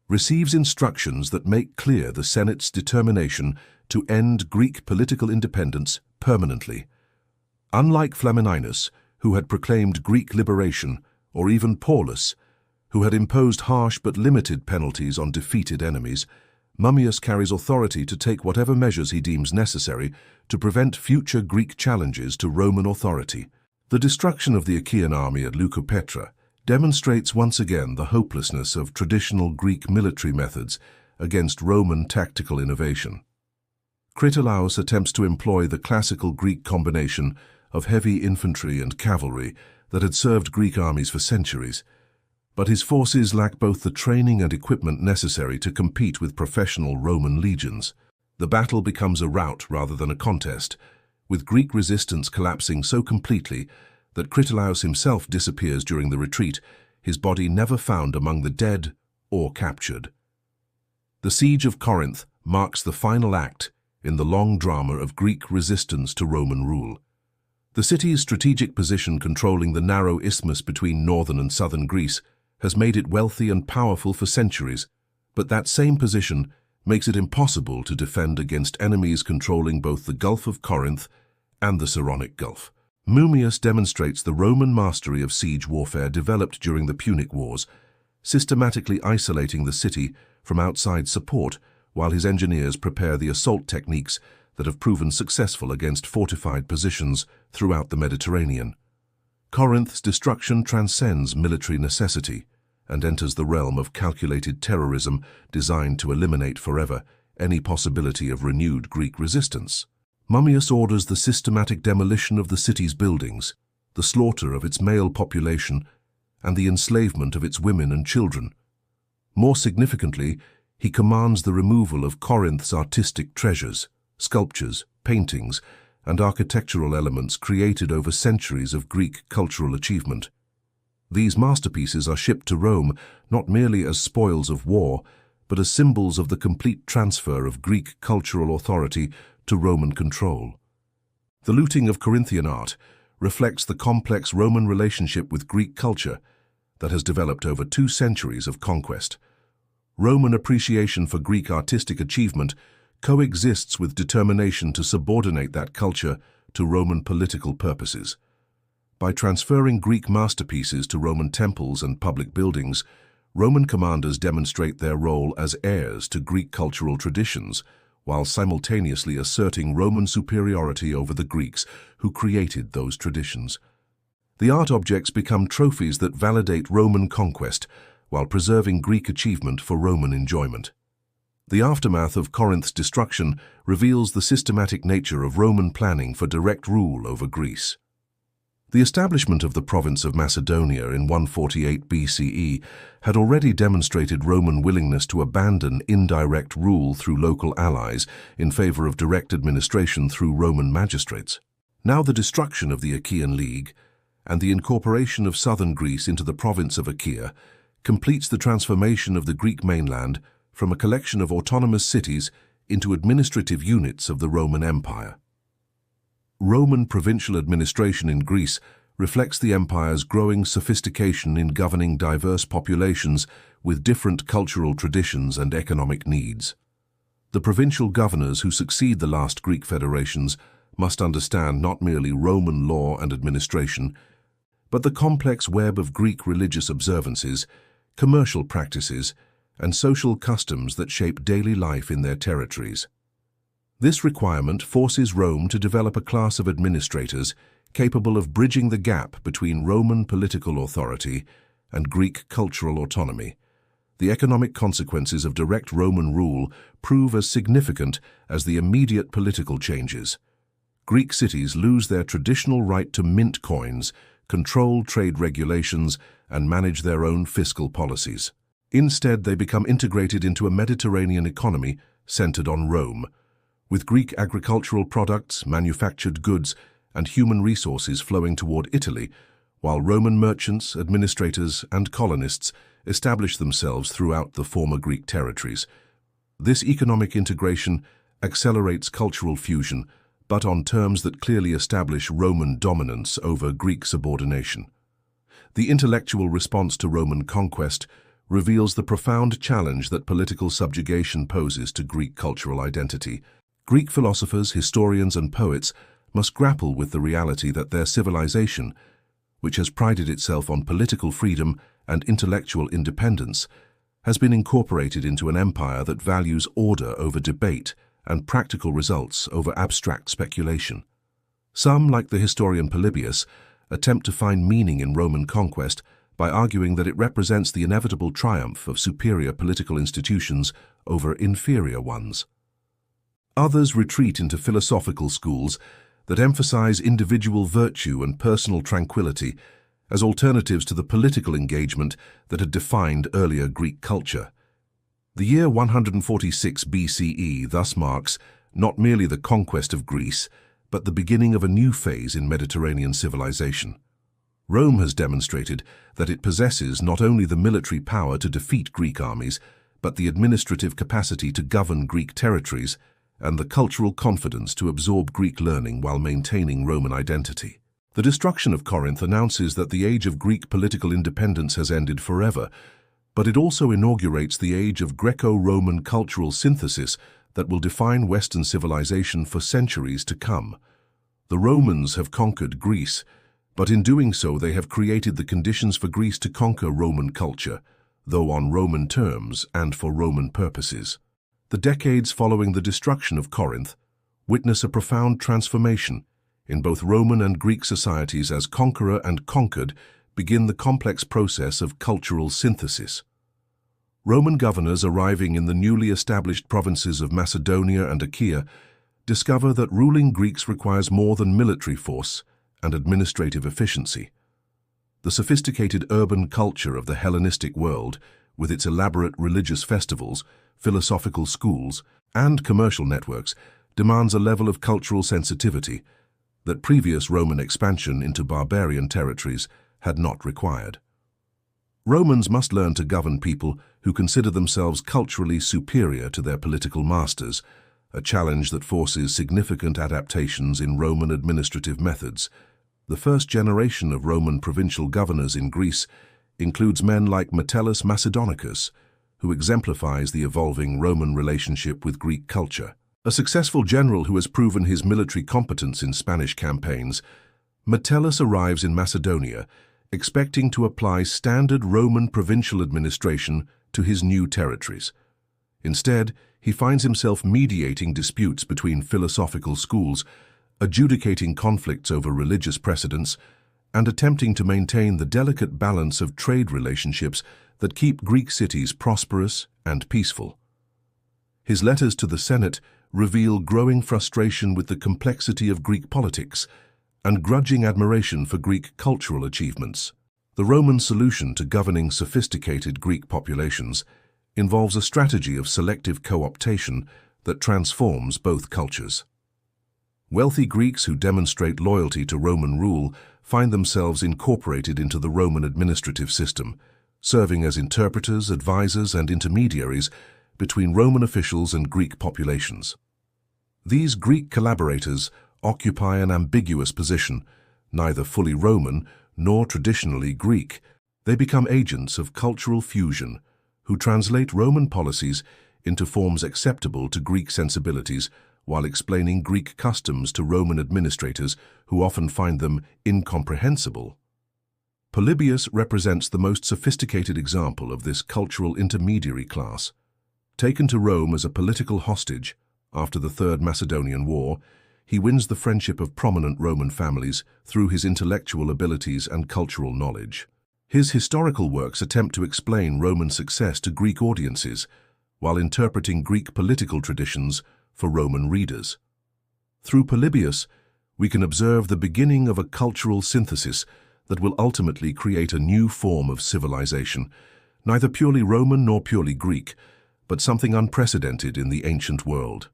receives instructions that make clear the Senate's determination to end Greek political independence permanently. Unlike Flamininus, who had proclaimed Greek liberation, or even Paulus, who had imposed harsh but limited penalties on defeated enemies, Mummius carries authority to take whatever measures he deems necessary to prevent future Greek challenges to Roman authority. The destruction of the Achaean army at Leucopetra demonstrates once again the hopelessness of traditional Greek military methods against Roman tactical innovation. Critolaus attempts to employ the classical Greek combination of heavy infantry and cavalry that had served Greek armies for centuries, but his forces lack both the training and equipment necessary to compete with professional Roman legions. The battle becomes a rout rather than a contest, with Greek resistance collapsing so completely that Critolaus himself disappears during the retreat, his body never found among the dead or captured. The siege of Corinth marks the final act in the long drama of Greek resistance to Roman rule. The city's strategic position controlling the narrow isthmus between northern and southern Greece has made it wealthy and powerful for centuries, but that same position makes it impossible to defend against enemies controlling both the Gulf of Corinth and the Saronic Gulf. Mummius demonstrates the Roman mastery of siege warfare developed during the Punic Wars, systematically isolating the city from outside support while his engineers prepare the assault techniques that have proven successful against fortified positions throughout the Mediterranean. Corinth's destruction transcends military necessity and enters the realm of calculated terrorism designed to eliminate forever any possibility of renewed Greek resistance. Mummius orders the systematic demolition of the city's buildings, the slaughter of its male population, and the enslavement of its women and children. More significantly, he commands the removal of Corinth's artistic treasures, sculptures, paintings, and architectural elements created over centuries of Greek cultural achievement. These masterpieces are shipped to Rome not merely as spoils of war, but as symbols of the complete transfer of Greek cultural authority to Roman control. The looting of Corinthian art reflects the complex Roman relationship with Greek culture that has developed over 2 centuries of conquest. Roman appreciation for Greek artistic achievement coexists with determination to subordinate that culture to Roman political purposes. By transferring Greek masterpieces to Roman temples and public buildings, Roman commanders demonstrate their role as heirs to Greek cultural traditions, while simultaneously asserting Roman superiority over the Greeks who created those traditions. The art objects become trophies that validate Roman conquest while preserving Greek achievement for Roman enjoyment. The aftermath of Corinth's destruction reveals the systematic nature of Roman planning for direct rule over Greece. The establishment of the province of Macedonia in 148 BCE had already demonstrated Roman willingness to abandon indirect rule through local allies in favor of direct administration through Roman magistrates. Now the destruction of the Achaean League and the incorporation of southern Greece into the province of Achaea completes the transformation of the Greek mainland from a collection of autonomous cities into administrative units of the Roman Empire. Roman provincial administration in Greece reflects the empire's growing sophistication in governing diverse populations with different cultural traditions and economic needs. The provincial governors who succeed the last Greek federations must understand not merely Roman law and administration, but the complex web of Greek religious observances, commercial practices, and social customs that shape daily life in their territories. This requirement forces Rome to develop a class of administrators capable of bridging the gap between Roman political authority and Greek cultural autonomy. The economic consequences of direct Roman rule prove as significant as the immediate political changes. Greek cities lose their traditional right to mint coins, control trade regulations, and manage their own fiscal policies. Instead, they become integrated into a Mediterranean economy centered on Rome, with Greek agricultural products, manufactured goods, and human resources flowing toward Italy, while Roman merchants, administrators, and colonists establish themselves throughout the former Greek territories. This economic integration accelerates cultural fusion, but on terms that clearly establish Roman dominance over Greek subordination. The intellectual response to Roman conquest reveals the profound challenge that political subjugation poses to Greek cultural identity. Greek philosophers, historians, and poets must grapple with the reality that their civilization, which has prided itself on political freedom and intellectual independence, has been incorporated into an empire that values order over debate and practical results over abstract speculation. Some, like the historian Polybius, attempt to find meaning in Roman conquest by arguing that it represents the inevitable triumph of superior political institutions over inferior ones. Others retreat into philosophical schools that emphasize individual virtue and personal tranquility as alternatives to the political engagement that had defined earlier Greek culture. The year 146 BCE thus marks not merely the conquest of Greece, but the beginning of a new phase in Mediterranean civilization. Rome has demonstrated that it possesses not only the military power to defeat Greek armies, but the administrative capacity to govern Greek territories and the cultural confidence to absorb Greek learning while maintaining Roman identity. The destruction of Corinth announces that the age of Greek political independence has ended forever, but it also inaugurates the age of Greco-Roman cultural synthesis that will define Western civilization for centuries to come. The Romans have conquered Greece, but in doing so they have created the conditions for Greece to conquer Roman culture, though on Roman terms and for Roman purposes. The decades following the destruction of Corinth witness a profound transformation in both Roman and Greek societies as conqueror and conquered begin the complex process of cultural synthesis. Roman governors arriving in the newly established provinces of Macedonia and Achaia discover that ruling Greeks requires more than military force and administrative efficiency. The sophisticated urban culture of the Hellenistic world, with its elaborate religious festivals, philosophical schools, and commercial networks, demands a level of cultural sensitivity that previous Roman expansion into barbarian territories had not required. Romans must learn to govern people who consider themselves culturally superior to their political masters, a challenge that forces significant adaptations in Roman administrative methods. The first generation of Roman provincial governors in Greece includes men like Metellus Macedonicus, who exemplifies the evolving Roman relationship with Greek culture. A successful general who has proven his military competence in Spanish campaigns, Metellus arrives in Macedonia, expecting to apply standard Roman provincial administration to his new territories. Instead, he finds himself mediating disputes between philosophical schools, adjudicating conflicts over religious precedents, and attempting to maintain the delicate balance of trade relationships that keep Greek cities prosperous and peaceful. His letters to the Senate reveal growing frustration with the complexity of Greek politics and grudging admiration for Greek cultural achievements. The Roman solution to governing sophisticated Greek populations involves a strategy of selective co-optation that transforms both cultures. Wealthy Greeks who demonstrate loyalty to Roman rule find themselves incorporated into the Roman administrative system, serving as interpreters, advisors, and intermediaries between Roman officials and Greek populations. These Greek collaborators occupy an ambiguous position, neither fully Roman nor traditionally Greek. They become agents of cultural fusion who translate Roman policies into forms acceptable to Greek sensibilities while explaining Greek customs to Roman administrators who often find them incomprehensible. Polybius represents the most sophisticated example of this cultural intermediary class. Taken to Rome as a political hostage after the Third Macedonian War, he wins the friendship of prominent Roman families through his intellectual abilities and cultural knowledge. His historical works attempt to explain Roman success to Greek audiences while interpreting Greek political traditions for Roman readers. Through Polybius, we can observe the beginning of a cultural synthesis that will ultimately create a new form of civilization, neither purely Roman nor purely Greek, but something unprecedented in the ancient world.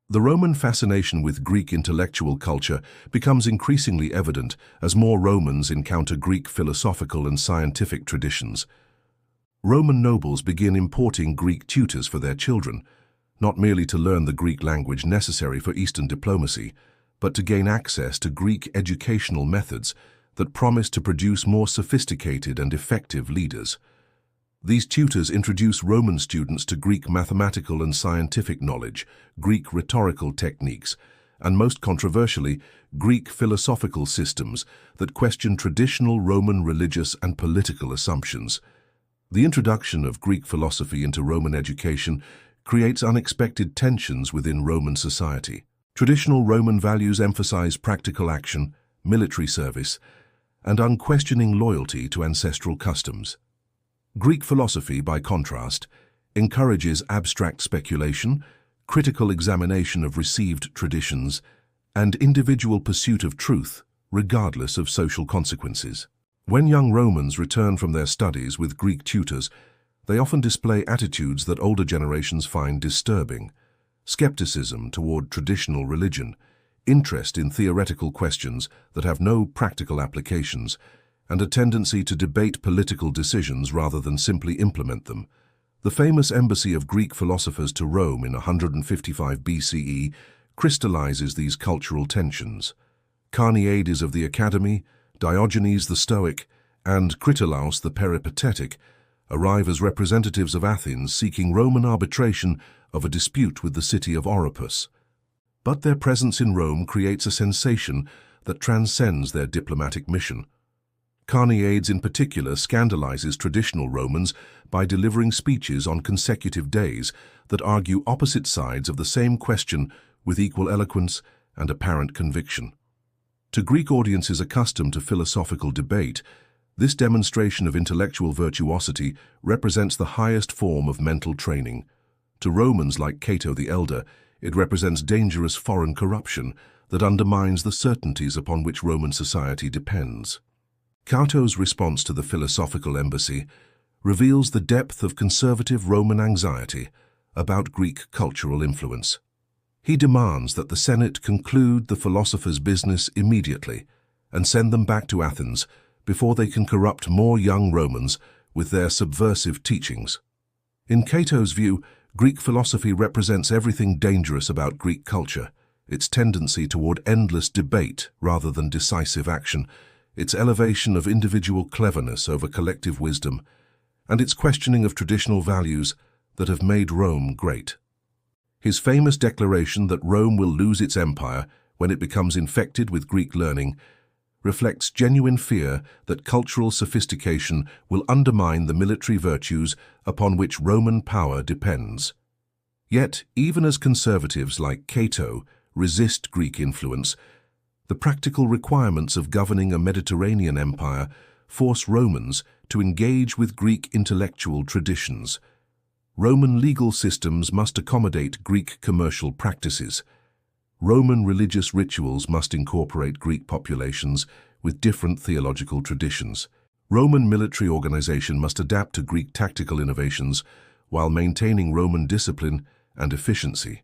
The Roman fascination with Greek intellectual culture becomes increasingly evident as more Romans encounter Greek philosophical and scientific traditions. Roman nobles begin importing Greek tutors for their children, not merely to learn the Greek language necessary for Eastern diplomacy, but to gain access to Greek educational methods that promise to produce more sophisticated and effective leaders. These tutors introduce Roman students to Greek mathematical and scientific knowledge, Greek rhetorical techniques, and most controversially, Greek philosophical systems that question traditional Roman religious and political assumptions. The introduction of Greek philosophy into Roman education creates unexpected tensions within Roman society. Traditional Roman values emphasize practical action, military service, and unquestioning loyalty to ancestral customs. Greek philosophy, by contrast, encourages abstract speculation, critical examination of received traditions, and individual pursuit of truth, regardless of social consequences. When young Romans return from their studies with Greek tutors, they often display attitudes that older generations find disturbing: skepticism toward traditional religion, interest in theoretical questions that have no practical applications, and a tendency to debate political decisions rather than simply implement them. The famous embassy of Greek philosophers to Rome in 155 BCE crystallizes these cultural tensions. Carneades of the Academy, Diogenes the Stoic, and Critolaus the Peripatetic arrive as representatives of Athens seeking Roman arbitration of a dispute with the city of Oropus. But their presence in Rome creates a sensation that transcends their diplomatic mission. Carneades in particular scandalizes traditional Romans by delivering speeches on consecutive days that argue opposite sides of the same question with equal eloquence and apparent conviction. To Greek audiences accustomed to philosophical debate, this demonstration of intellectual virtuosity represents the highest form of mental training. To Romans like Cato the Elder, it represents dangerous foreign corruption that undermines the certainties upon which Roman society depends. Cato's response to the philosophical embassy reveals the depth of conservative Roman anxiety about Greek cultural influence. He demands that the Senate conclude the philosophers' business immediately and send them back to Athens before they can corrupt more young Romans with their subversive teachings. In Cato's view, Greek philosophy represents everything dangerous about Greek culture: its tendency toward endless debate rather than decisive action, its elevation of individual cleverness over collective wisdom, and its questioning of traditional values that have made Rome great. His famous declaration that Rome will lose its empire when it becomes infected with Greek learning reflects genuine fear that cultural sophistication will undermine the military virtues upon which Roman power depends. Yet, even as conservatives like Cato resist Greek influence, the practical requirements of governing a Mediterranean empire force Romans to engage with Greek intellectual traditions. Roman legal systems must accommodate Greek commercial practices. Roman religious rituals must incorporate Greek populations with different theological traditions. Roman military organization must adapt to Greek tactical innovations while maintaining Roman discipline and efficiency.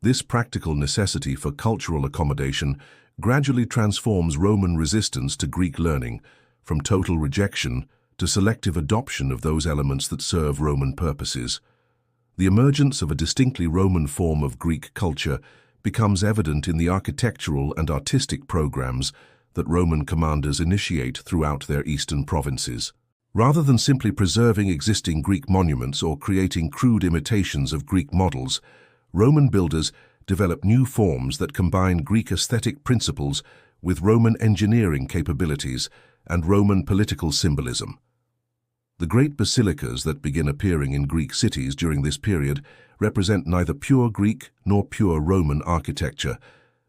This practical necessity for cultural accommodation gradually transforms Roman resistance to Greek learning from total rejection to selective adoption of those elements that serve Roman purposes. The emergence of a distinctly Roman form of Greek culture becomes evident in the architectural and artistic programs that Roman commanders initiate throughout their eastern provinces. Rather than simply preserving existing Greek monuments or creating crude imitations of Greek models, Roman builders develop new forms that combine Greek aesthetic principles with Roman engineering capabilities and Roman political symbolism. The great basilicas that begin appearing in Greek cities during this period represent neither pure Greek nor pure Roman architecture,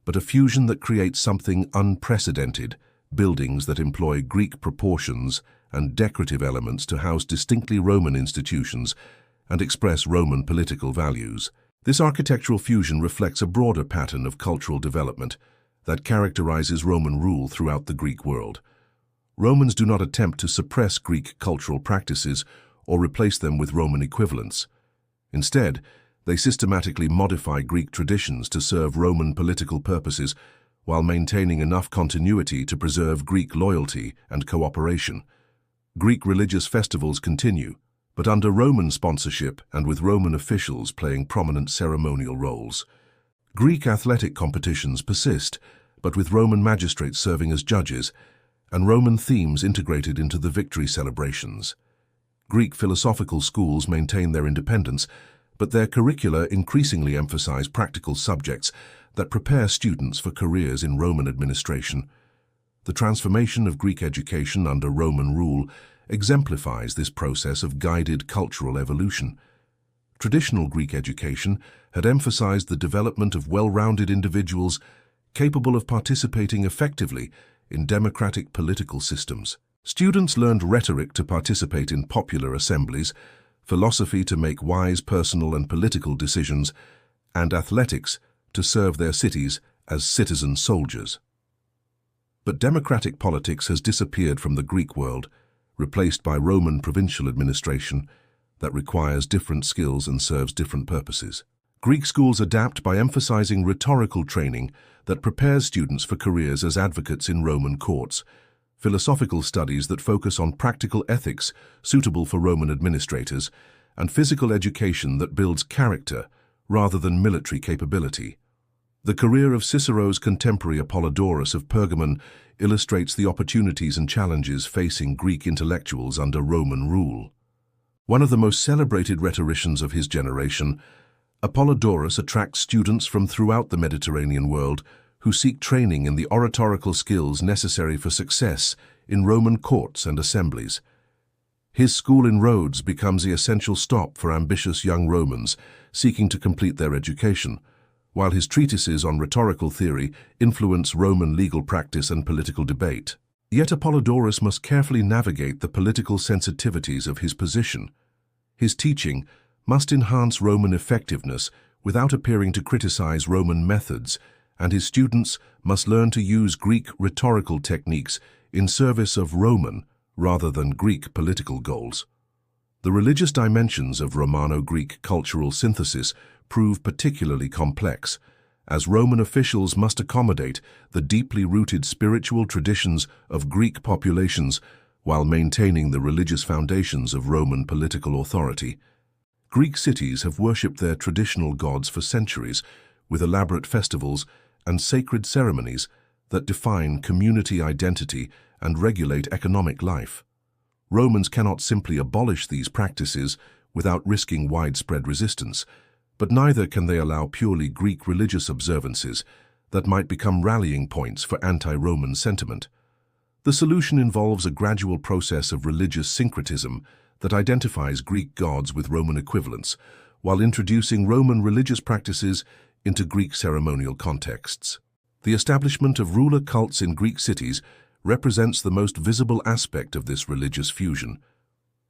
but a fusion that creates something unprecedented: buildings that employ Greek proportions and decorative elements to house distinctly Roman institutions and express Roman political values. This architectural fusion reflects a broader pattern of cultural development that characterizes Roman rule throughout the Greek world. Romans do not attempt to suppress Greek cultural practices or replace them with Roman equivalents. Instead, they systematically modify Greek traditions to serve Roman political purposes while maintaining enough continuity to preserve Greek loyalty and cooperation. Greek religious festivals continue, but under Roman sponsorship and with Roman officials playing prominent ceremonial roles. Greek athletic competitions persist, but with Roman magistrates serving as judges, and Roman themes integrated into the victory celebrations. Greek philosophical schools maintain their independence, but their curricula increasingly emphasize practical subjects that prepare students for careers in Roman administration. The transformation of Greek education under Roman rule exemplifies this process of guided cultural evolution. Traditional Greek education had emphasized the development of well-rounded individuals capable of participating effectively in democratic political systems. Students learned rhetoric to participate in popular assemblies, philosophy to make wise personal and political decisions, and athletics to serve their cities as citizen soldiers. But democratic politics has disappeared from the Greek world, replaced by Roman provincial administration that requires different skills and serves different purposes. Greek schools adapt by emphasizing rhetorical training that prepares students for careers as advocates in Roman courts, philosophical studies that focus on practical ethics suitable for Roman administrators, and physical education that builds character rather than military capability. The career of Cicero's contemporary Apollodorus of Pergamon illustrates the opportunities and challenges facing Greek intellectuals under Roman rule. One of the most celebrated rhetoricians of his generation, Apollodorus attracts students from throughout the Mediterranean world who seek training in the oratorical skills necessary for success in Roman courts and assemblies. His school in Rhodes becomes the essential stop for ambitious young Romans seeking to complete their education, while his treatises on rhetorical theory influence Roman legal practice and political debate. Yet Apollodorus must carefully navigate the political sensitivities of his position. His teaching must enhance Roman effectiveness without appearing to criticize Roman methods, and his students must learn to use Greek rhetorical techniques in service of Roman rather than Greek political goals. The religious dimensions of Romano-Greek cultural synthesis prove particularly complex, as Roman officials must accommodate the deeply rooted spiritual traditions of Greek populations while maintaining the religious foundations of Roman political authority. Greek cities have worshipped their traditional gods for centuries, with elaborate festivals and sacred ceremonies that define community identity and regulate economic life. Romans cannot simply abolish these practices without risking widespread resistance, but neither can they allow purely Greek religious observances that might become rallying points for anti-Roman sentiment. The solution involves a gradual process of religious syncretism that identifies Greek gods with Roman equivalents, while introducing Roman religious practices into Greek ceremonial contexts. The establishment of ruler cults in Greek cities represents the most visible aspect of this religious fusion.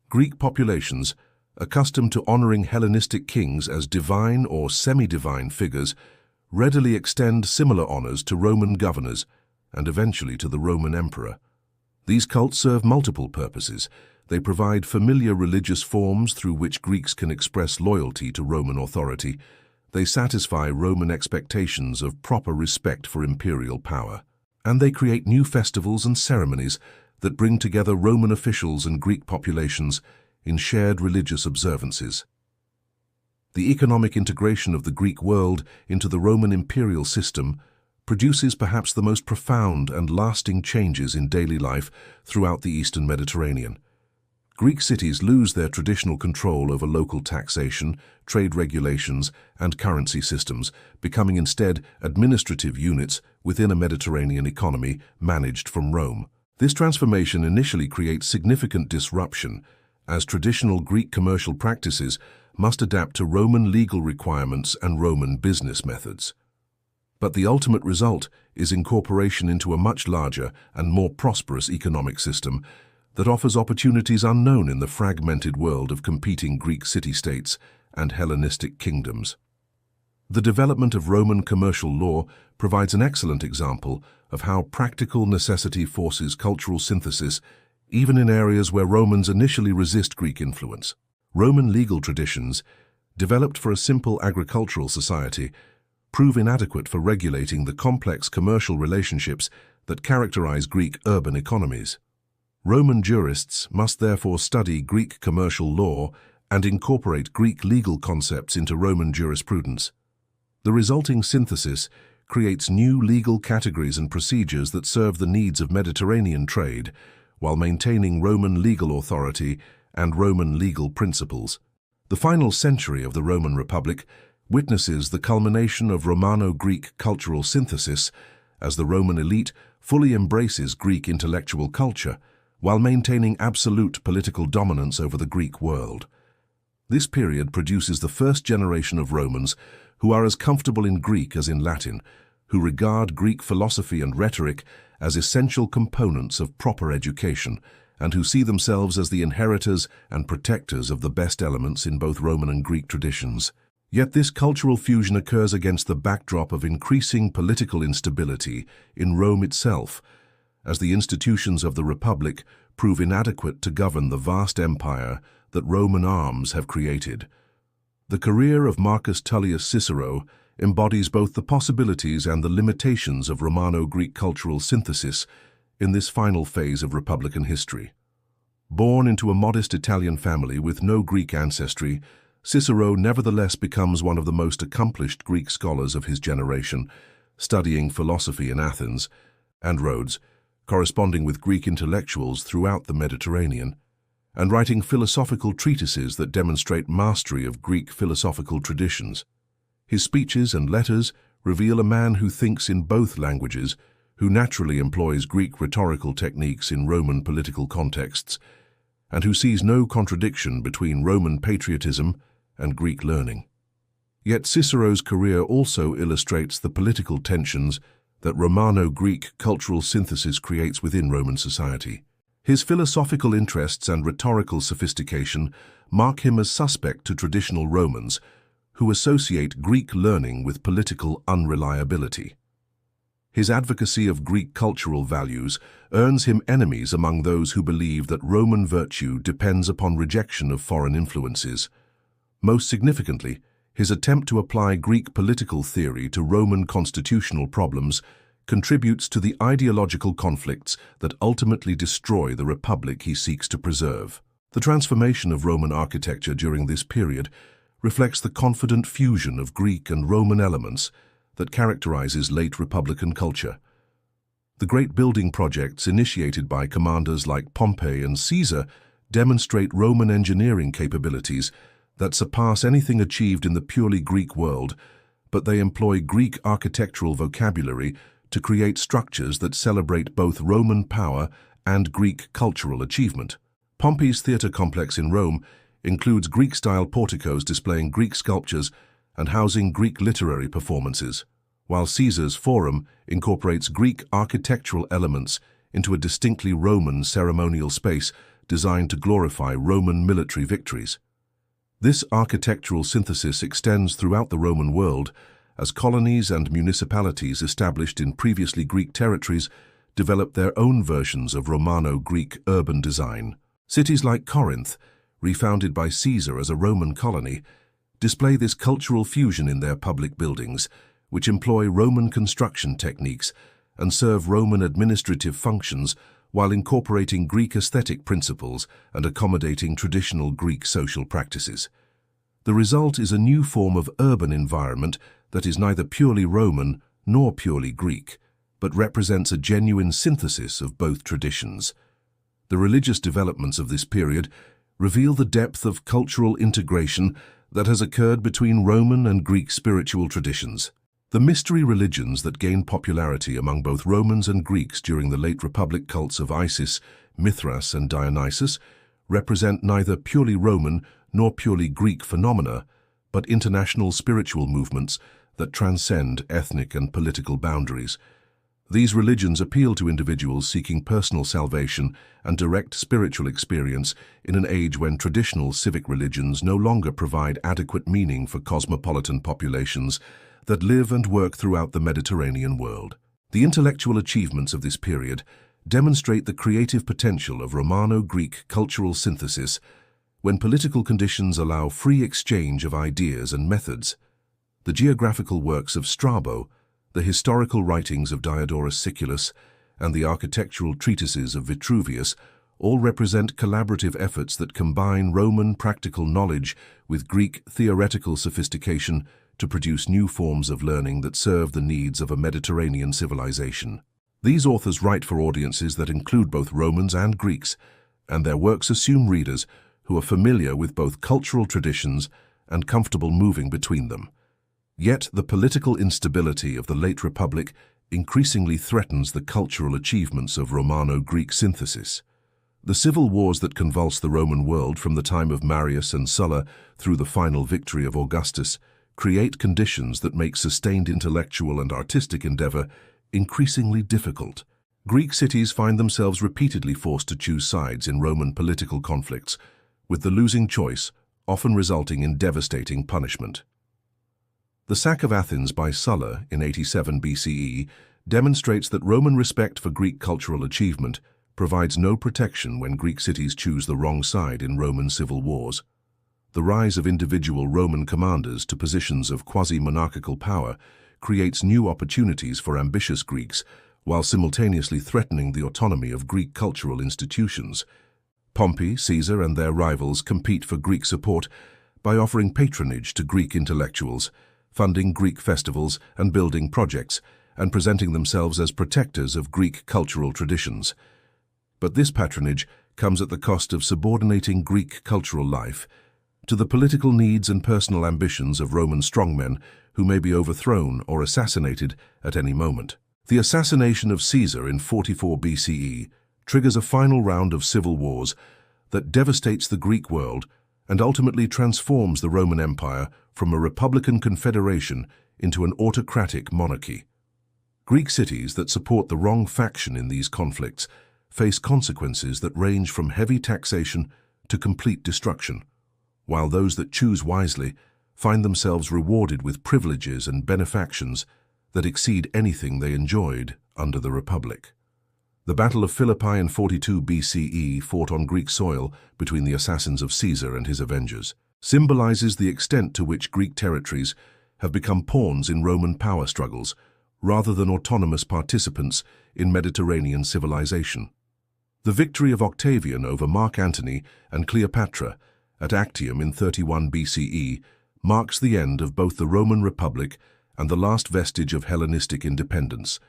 Greek populations, accustomed to honoring Hellenistic kings as divine or semi-divine figures, readily extend similar honors to Roman governors and eventually to the Roman emperor. These cults serve multiple purposes. They provide familiar religious forms through which Greeks can express loyalty to Roman authority. They satisfy Roman expectations of proper respect for imperial power. And they create new festivals and ceremonies that bring together Roman officials and Greek populations in shared religious observances. The economic integration of the Greek world into the Roman imperial system produces perhaps the most profound and lasting changes in daily life throughout the Eastern Mediterranean. Greek cities lose their traditional control over local taxation, trade regulations, and currency systems, becoming instead administrative units within a Mediterranean economy managed from Rome. This transformation initially creates significant disruption, as traditional Greek commercial practices must adapt to Roman legal requirements and Roman business methods. But the ultimate result is incorporation into a much larger and more prosperous economic system that offers opportunities unknown in the fragmented world of competing Greek city-states and Hellenistic kingdoms. The development of Roman commercial law provides an excellent example of how practical necessity forces cultural synthesis, even in areas where Romans initially resist Greek influence. Roman legal traditions, developed for a simple agricultural society, prove inadequate for regulating the complex commercial relationships that characterize Greek urban economies. Roman jurists must therefore study Greek commercial law and incorporate Greek legal concepts into Roman jurisprudence. The resulting synthesis creates new legal categories and procedures that serve the needs of Mediterranean trade, while maintaining Roman legal authority and Roman legal principles. The final century of the Roman Republic witnesses the culmination of Romano-Greek cultural synthesis as the Roman elite fully embraces Greek intellectual culture while maintaining absolute political dominance over the Greek world. This period produces the first generation of Romans who are as comfortable in Greek as in Latin, who regard Greek philosophy and rhetoric as essential components of proper education, and who see themselves as the inheritors and protectors of the best elements in both Roman and Greek traditions. Yet this cultural fusion occurs against the backdrop of increasing political instability in Rome itself, as the institutions of the Republic prove inadequate to govern the vast empire that Roman arms have created. The career of Marcus Tullius Cicero embodies both the possibilities and the limitations of Romano-Greek cultural synthesis in this final phase of Republican history. Born into a modest Italian family with no Greek ancestry, Cicero nevertheless becomes one of the most accomplished Greek scholars of his generation, studying philosophy in Athens and Rhodes, corresponding with Greek intellectuals throughout the Mediterranean, and writing philosophical treatises that demonstrate mastery of Greek philosophical traditions. His speeches and letters reveal a man who thinks in both languages, who naturally employs Greek rhetorical techniques in Roman political contexts, and who sees no contradiction between Roman patriotism and Greek learning. Yet Cicero's career also illustrates the political tensions that Romano-Greek cultural synthesis creates within Roman society. His philosophical interests and rhetorical sophistication mark him as suspect to traditional Romans, who associate Greek learning with political unreliability. His advocacy of Greek cultural values earns him enemies among those who believe that Roman virtue depends upon rejection of foreign influences. Most significantly, his attempt to apply Greek political theory to Roman constitutional problems contributes to the ideological conflicts that ultimately destroy the republic he seeks to preserve. The transformation of Roman architecture during this period reflects the confident fusion of Greek and Roman elements that characterizes late Republican culture. The great building projects initiated by commanders like Pompey and Caesar demonstrate Roman engineering capabilities that surpass anything achieved in the purely Greek world, but they employ Greek architectural vocabulary to create structures that celebrate both Roman power and Greek cultural achievement. Pompey's theatre complex in Rome includes Greek-style porticos displaying Greek sculptures and housing Greek literary performances, while Caesar's Forum incorporates Greek architectural elements into a distinctly Roman ceremonial space designed to glorify Roman military victories. This architectural synthesis extends throughout the Roman world as colonies and municipalities established in previously Greek territories developed their own versions of Romano-Greek urban design. Cities like Corinth, refounded by Caesar as a Roman colony, display this cultural fusion in their public buildings, which employ Roman construction techniques and serve Roman administrative functions while incorporating Greek aesthetic principles and accommodating traditional Greek social practices. The result is a new form of urban environment that is neither purely Roman nor purely Greek, but represents a genuine synthesis of both traditions. The religious developments of this period reveal the depth of cultural integration that has occurred between Roman and Greek spiritual traditions. The mystery religions that gained popularity among both Romans and Greeks during the late Republic cults of Isis, Mithras, and Dionysus represent neither purely Roman nor purely Greek phenomena, but international spiritual movements that transcend ethnic and political boundaries. These religions appeal to individuals seeking personal salvation and direct spiritual experience in an age when traditional civic religions no longer provide adequate meaning for cosmopolitan populations that live and work throughout the Mediterranean world. The intellectual achievements of this period demonstrate the creative potential of Romano-Greek cultural synthesis when political conditions allow free exchange of ideas and methods. The geographical works of Strabo, the historical writings of Diodorus Siculus, and the architectural treatises of Vitruvius all represent collaborative efforts that combine Roman practical knowledge with Greek theoretical sophistication to produce new forms of learning that serve the needs of a Mediterranean civilization. These authors write for audiences that include both Romans and Greeks, and their works assume readers who are familiar with both cultural traditions and comfortable moving between them. Yet the political instability of the late Republic increasingly threatens the cultural achievements of Romano-Greek synthesis. The civil wars that convulsed the Roman world from the time of Marius and Sulla through the final victory of Augustus create conditions that make sustained intellectual and artistic endeavor increasingly difficult. Greek cities find themselves repeatedly forced to choose sides in Roman political conflicts, with the losing choice often resulting in devastating punishment. The sack of Athens by Sulla in 87 BCE demonstrates that Roman respect for Greek cultural achievement provides no protection when Greek cities choose the wrong side in Roman civil wars. The rise of individual Roman commanders to positions of quasi-monarchical power creates new opportunities for ambitious Greeks while simultaneously threatening the autonomy of Greek cultural institutions. Pompey, Caesar, and their rivals compete for Greek support by offering patronage to Greek intellectuals, funding Greek festivals and building projects, and presenting themselves as protectors of Greek cultural traditions. But this patronage comes at the cost of subordinating Greek cultural life to the political needs and personal ambitions of Roman strongmen who may be overthrown or assassinated at any moment. The assassination of Caesar in 44 BCE triggers a final round of civil wars that devastates the Greek world and ultimately transforms the Roman Empire from a republican confederation into an autocratic monarchy. Greek cities that support the wrong faction in these conflicts face consequences that range from heavy taxation to complete destruction, while those that choose wisely find themselves rewarded with privileges and benefactions that exceed anything they enjoyed under the Republic. The Battle of Philippi in 42 BCE, fought on Greek soil between the assassins of Caesar and his avengers, symbolizes the extent to which Greek territories have become pawns in Roman power struggles rather than autonomous participants in Mediterranean civilization. The victory of Octavian over Mark Antony and Cleopatra at Actium in 31 BCE marks the end of both the Roman Republic and the last vestige of Hellenistic independence.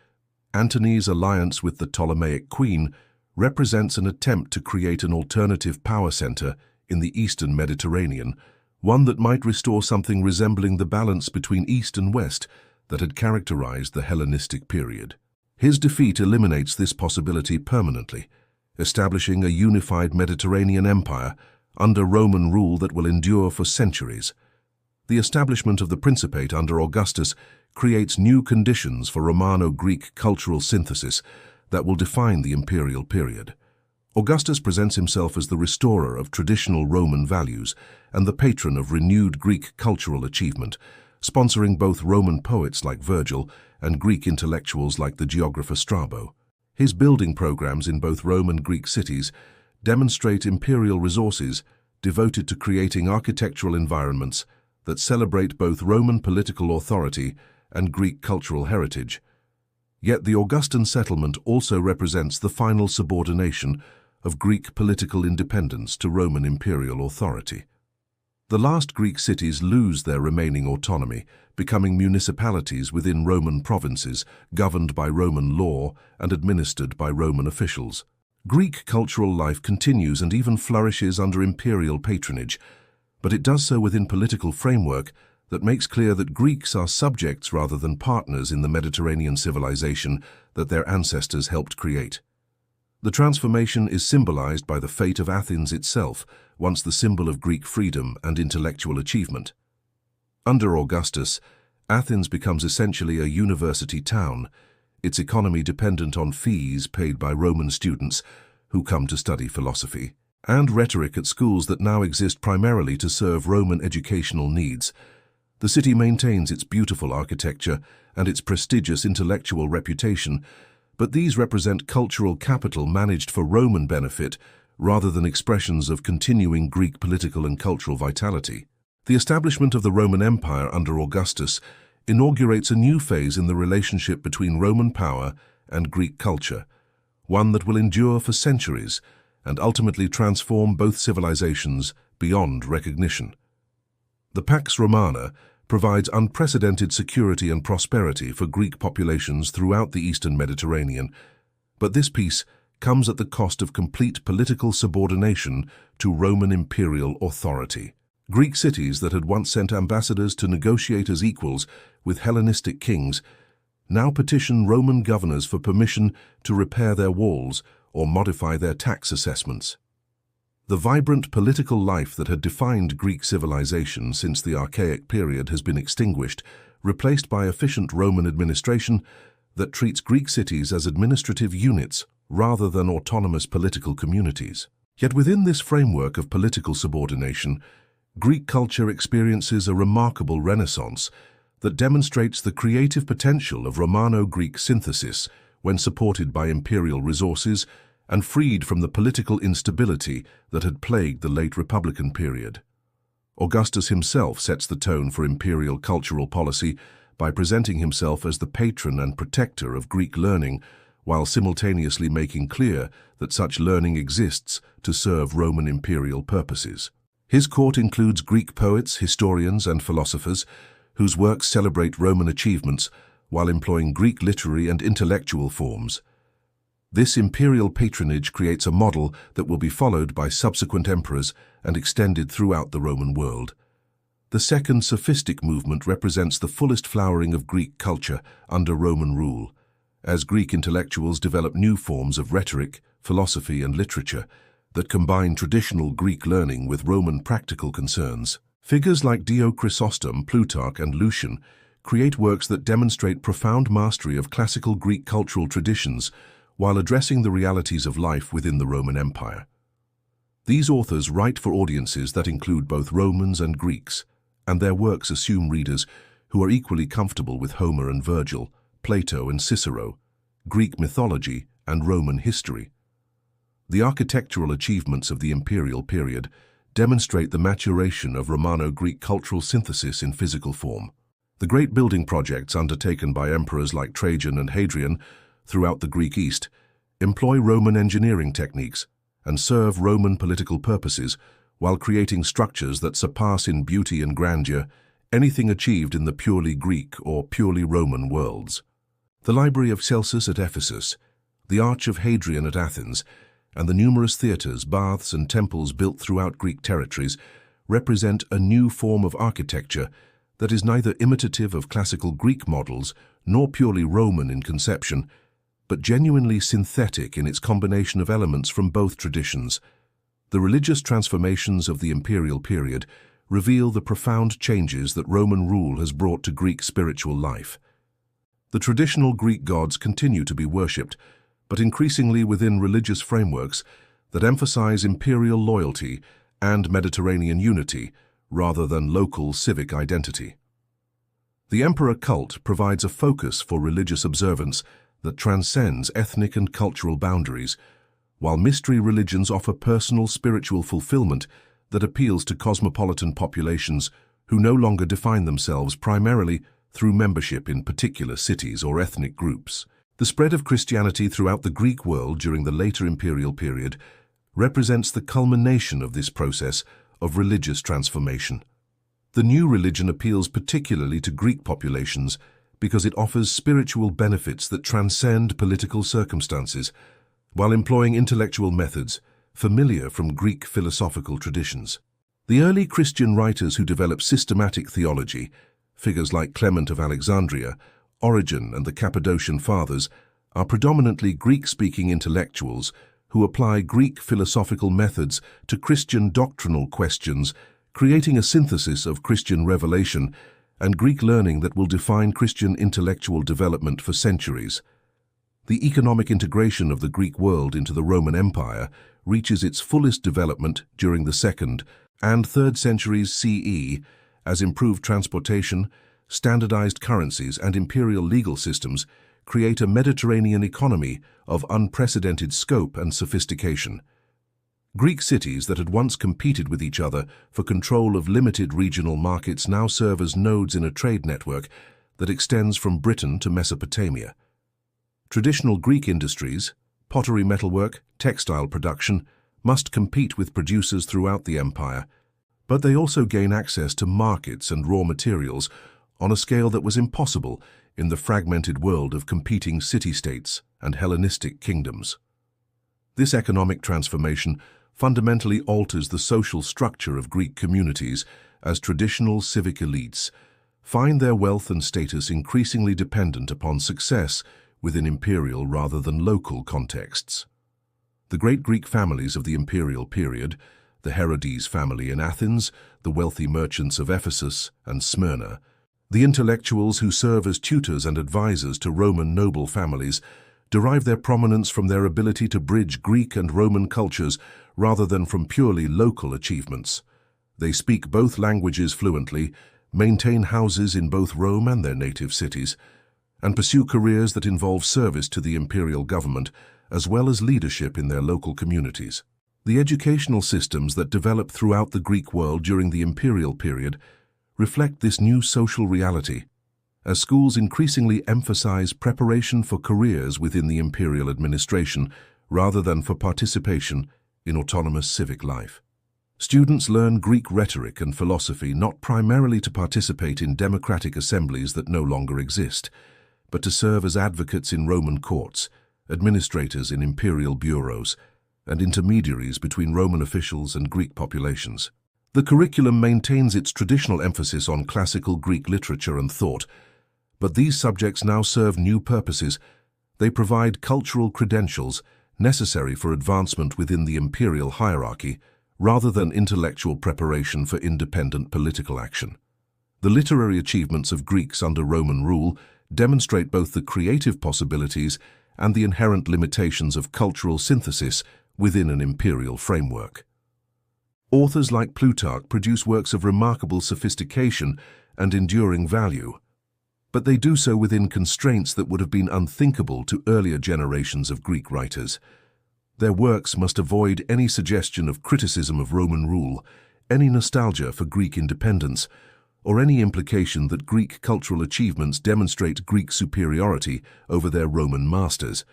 Antony's alliance with the Ptolemaic queen represents an attempt to create an alternative power center in the Eastern Mediterranean, one that might restore something resembling the balance between East and West that had characterized the Hellenistic period. His defeat eliminates this possibility permanently, establishing a unified Mediterranean empire under Roman rule that will endure for centuries. The establishment of the Principate under Augustus creates new conditions for Romano-Greek cultural synthesis that will define the imperial period. Augustus presents himself as the restorer of traditional Roman values and the patron of renewed Greek cultural achievement, sponsoring both Roman poets like Virgil and Greek intellectuals like the geographer Strabo. His building programs in both Rome and Greek cities demonstrate imperial resources devoted to creating architectural environments that celebrate both Roman political authority and Greek cultural heritage. Yet the Augustan settlement also represents the final subordination of Greek political independence to Roman imperial authority. The last Greek cities lose their remaining autonomy, becoming municipalities within Roman provinces, governed by Roman law and administered by Roman officials. Greek cultural life continues and even flourishes under imperial patronage, but it does so within political framework that makes clear that Greeks are subjects rather than partners in the Mediterranean civilization that their ancestors helped create. The transformation is symbolized by the fate of Athens itself, once the symbol of Greek freedom and intellectual achievement. Under Augustus, Athens becomes essentially a university town, its economy dependent on fees paid by Roman students who come to study philosophy, and rhetoric at schools that now exist primarily to serve Roman educational needs. The city maintains its beautiful architecture and its prestigious intellectual reputation, but these represent cultural capital managed for Roman benefit rather than expressions of continuing Greek political and cultural vitality. The establishment of the Roman Empire under Augustus inaugurates a new phase in the relationship between Roman power and Greek culture, one that will endure for centuries and ultimately transform both civilizations beyond recognition. The Pax Romana provides unprecedented security and prosperity for Greek populations throughout the Eastern Mediterranean, but this peace comes at the cost of complete political subordination to Roman imperial authority. Greek cities that had once sent ambassadors to negotiate as equals with Hellenistic kings now petition Roman governors for permission to repair their walls or modify their tax assessments. The vibrant political life that had defined Greek civilization since the Archaic period has been extinguished, replaced by efficient Roman administration that treats Greek cities as administrative units rather than autonomous political communities. Yet within this framework of political subordination, Greek culture experiences a remarkable renaissance that demonstrates the creative potential of Romano-Greek synthesis when supported by imperial resources and freed from the political instability that had plagued the late Republican period. Augustus himself sets the tone for imperial cultural policy by presenting himself as the patron and protector of Greek learning, while simultaneously making clear that such learning exists to serve Roman imperial purposes. His court includes Greek poets, historians, and philosophers whose works celebrate Roman achievements while employing Greek literary and intellectual forms. This imperial patronage creates a model that will be followed by subsequent emperors and extended throughout the Roman world. The Second Sophistic movement represents the fullest flowering of Greek culture under Roman rule, as Greek intellectuals develop new forms of rhetoric, philosophy, and literature that combine traditional Greek learning with Roman practical concerns. Figures like Dio Chrysostom, Plutarch, and Lucian create works that demonstrate profound mastery of classical Greek cultural traditions while addressing the realities of life within the Roman Empire. These authors write for audiences that include both Romans and Greeks, and their works assume readers who are equally comfortable with Homer and Virgil, Plato and Cicero, Greek mythology, and Roman history. The architectural achievements of the imperial period demonstrate the maturation of Romano-Greek cultural synthesis in physical form. The great building projects undertaken by emperors like Trajan and Hadrian throughout the Greek East employ Roman engineering techniques and serve Roman political purposes while creating structures that surpass in beauty and grandeur anything achieved in the purely Greek or purely Roman worlds. The Library of Celsus at Ephesus, the Arch of Hadrian at Athens, and the numerous theatres, baths, and temples built throughout Greek territories represent a new form of architecture that is neither imitative of classical Greek models nor purely Roman in conception, but genuinely synthetic in its combination of elements from both traditions. The religious transformations of the imperial period reveal the profound changes that Roman rule has brought to Greek spiritual life. The traditional Greek gods continue to be worshipped, but increasingly within religious frameworks that emphasize imperial loyalty and Mediterranean unity rather than local civic identity. The emperor cult provides a focus for religious observance that transcends ethnic and cultural boundaries, while mystery religions offer personal spiritual fulfillment that appeals to cosmopolitan populations who no longer define themselves primarily through membership in particular cities or ethnic groups. The spread of Christianity throughout the Greek world during the later imperial period represents the culmination of this process of religious transformation. The new religion appeals particularly to Greek populations because it offers spiritual benefits that transcend political circumstances, while employing intellectual methods familiar from Greek philosophical traditions. The early Christian writers who developed systematic theology, figures like Clement of Alexandria, Origen, and the Cappadocian Fathers, are predominantly Greek-speaking intellectuals who apply Greek philosophical methods to Christian doctrinal questions, creating a synthesis of Christian revelation and Greek learning that will define Christian intellectual development for centuries. The economic integration of the Greek world into the Roman Empire reaches its fullest development during the 2nd and 3rd centuries CE, as improved transportation, standardized currencies, and imperial legal systems create a Mediterranean economy of unprecedented scope and sophistication. Greek cities that had once competed with each other for control of limited regional markets now serve as nodes in a trade network that extends from Britain to Mesopotamia. Traditional Greek industries, pottery, metalwork, textile production, must compete with producers throughout the empire, but they also gain access to markets and raw materials on a scale that was impossible in the fragmented world of competing city-states and Hellenistic kingdoms. This economic transformation fundamentally alters the social structure of Greek communities as traditional civic elites find their wealth and status increasingly dependent upon success within imperial rather than local contexts. The great Greek families of the imperial period, the Herodes family in Athens, the wealthy merchants of Ephesus and Smyrna, the intellectuals who serve as tutors and advisors to Roman noble families, derive their prominence from their ability to bridge Greek and Roman cultures rather than from purely local achievements. They speak both languages fluently, maintain houses in both Rome and their native cities, and pursue careers that involve service to the imperial government as well as leadership in their local communities. The educational systems that develop throughout the Greek world during the imperial period reflect this new social reality, as schools increasingly emphasize preparation for careers within the imperial administration rather than for participation in autonomous civic life. Students learn Greek rhetoric and philosophy not primarily to participate in democratic assemblies that no longer exist, but to serve as advocates in Roman courts, administrators in imperial bureaus, and intermediaries between Roman officials and Greek populations. The curriculum maintains its traditional emphasis on classical Greek literature and thought, but these subjects now serve new purposes. They provide cultural credentials necessary for advancement within the imperial hierarchy, rather than intellectual preparation for independent political action. The literary achievements of Greeks under Roman rule demonstrate both the creative possibilities and the inherent limitations of cultural synthesis within an imperial framework. Authors like Plutarch produce works of remarkable sophistication and enduring value, but they do so within constraints that would have been unthinkable to earlier generations of Greek writers. Their works must avoid any suggestion of criticism of Roman rule, any nostalgia for Greek independence, or any implication that Greek cultural achievements demonstrate Greek superiority over their Roman masters.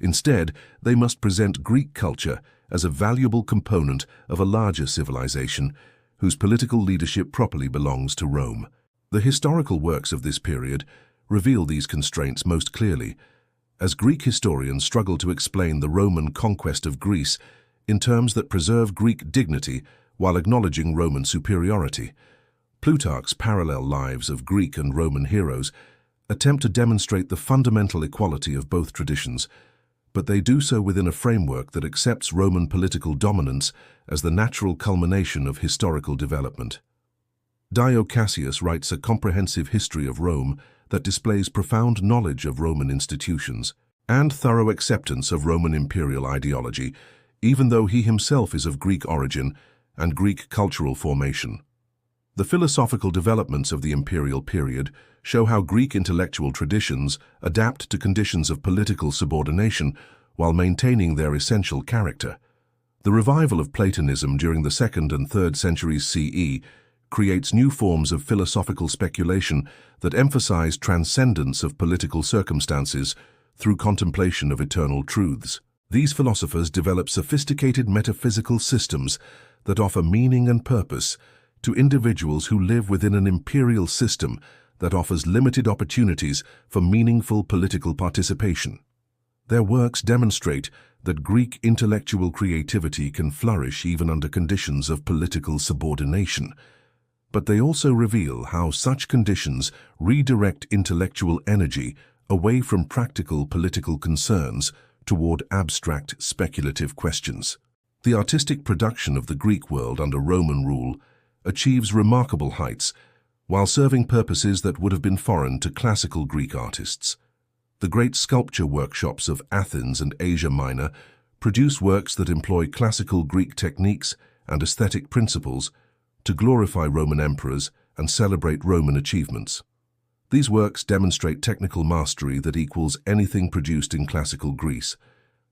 Instead, they must present Greek culture as a valuable component of a larger civilization whose political leadership properly belongs to Rome. The historical works of this period reveal these constraints most clearly, as Greek historians struggle to explain the Roman conquest of Greece in terms that preserve Greek dignity while acknowledging Roman superiority. Plutarch's parallel lives of Greek and Roman heroes attempt to demonstrate the fundamental equality of both traditions, but they do so within a framework that accepts Roman political dominance as the natural culmination of historical development. Dio Cassius writes a comprehensive history of Rome that displays profound knowledge of Roman institutions and thorough acceptance of Roman imperial ideology, even though he himself is of Greek origin and Greek cultural formation. The philosophical developments of the imperial period show how Greek intellectual traditions adapt to conditions of political subordination while maintaining their essential character. The revival of Platonism during the 2nd and 3rd centuries CE creates new forms of philosophical speculation that emphasize transcendence of political circumstances through contemplation of eternal truths. These philosophers develop sophisticated metaphysical systems that offer meaning and purpose to individuals who live within an imperial system that offers limited opportunities for meaningful political participation. Their works demonstrate that Greek intellectual creativity can flourish even under conditions of political subordination, but they also reveal how such conditions redirect intellectual energy away from practical political concerns toward abstract speculative questions. The artistic production of the Greek world under Roman rule achieves remarkable heights while serving purposes that would have been foreign to classical Greek artists. The great sculpture workshops of Athens and Asia Minor produce works that employ classical Greek techniques and aesthetic principles to glorify Roman emperors and celebrate Roman achievements. These works demonstrate technical mastery that equals anything produced in classical Greece,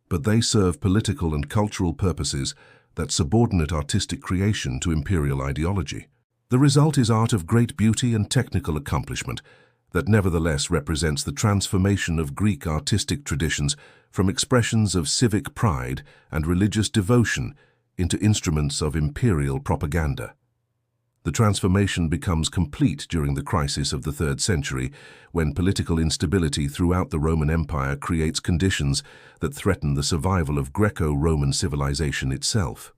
but they serve political and cultural purposes that subordinate artistic creation to imperial ideology. The result is art of great beauty and technical accomplishment that nevertheless represents the transformation of Greek artistic traditions from expressions of civic pride and religious devotion into instruments of imperial propaganda. The transformation becomes complete during the crisis of the 3rd century, when political instability throughout the Roman Empire creates conditions that threaten the survival of Greco-Roman civilization itself.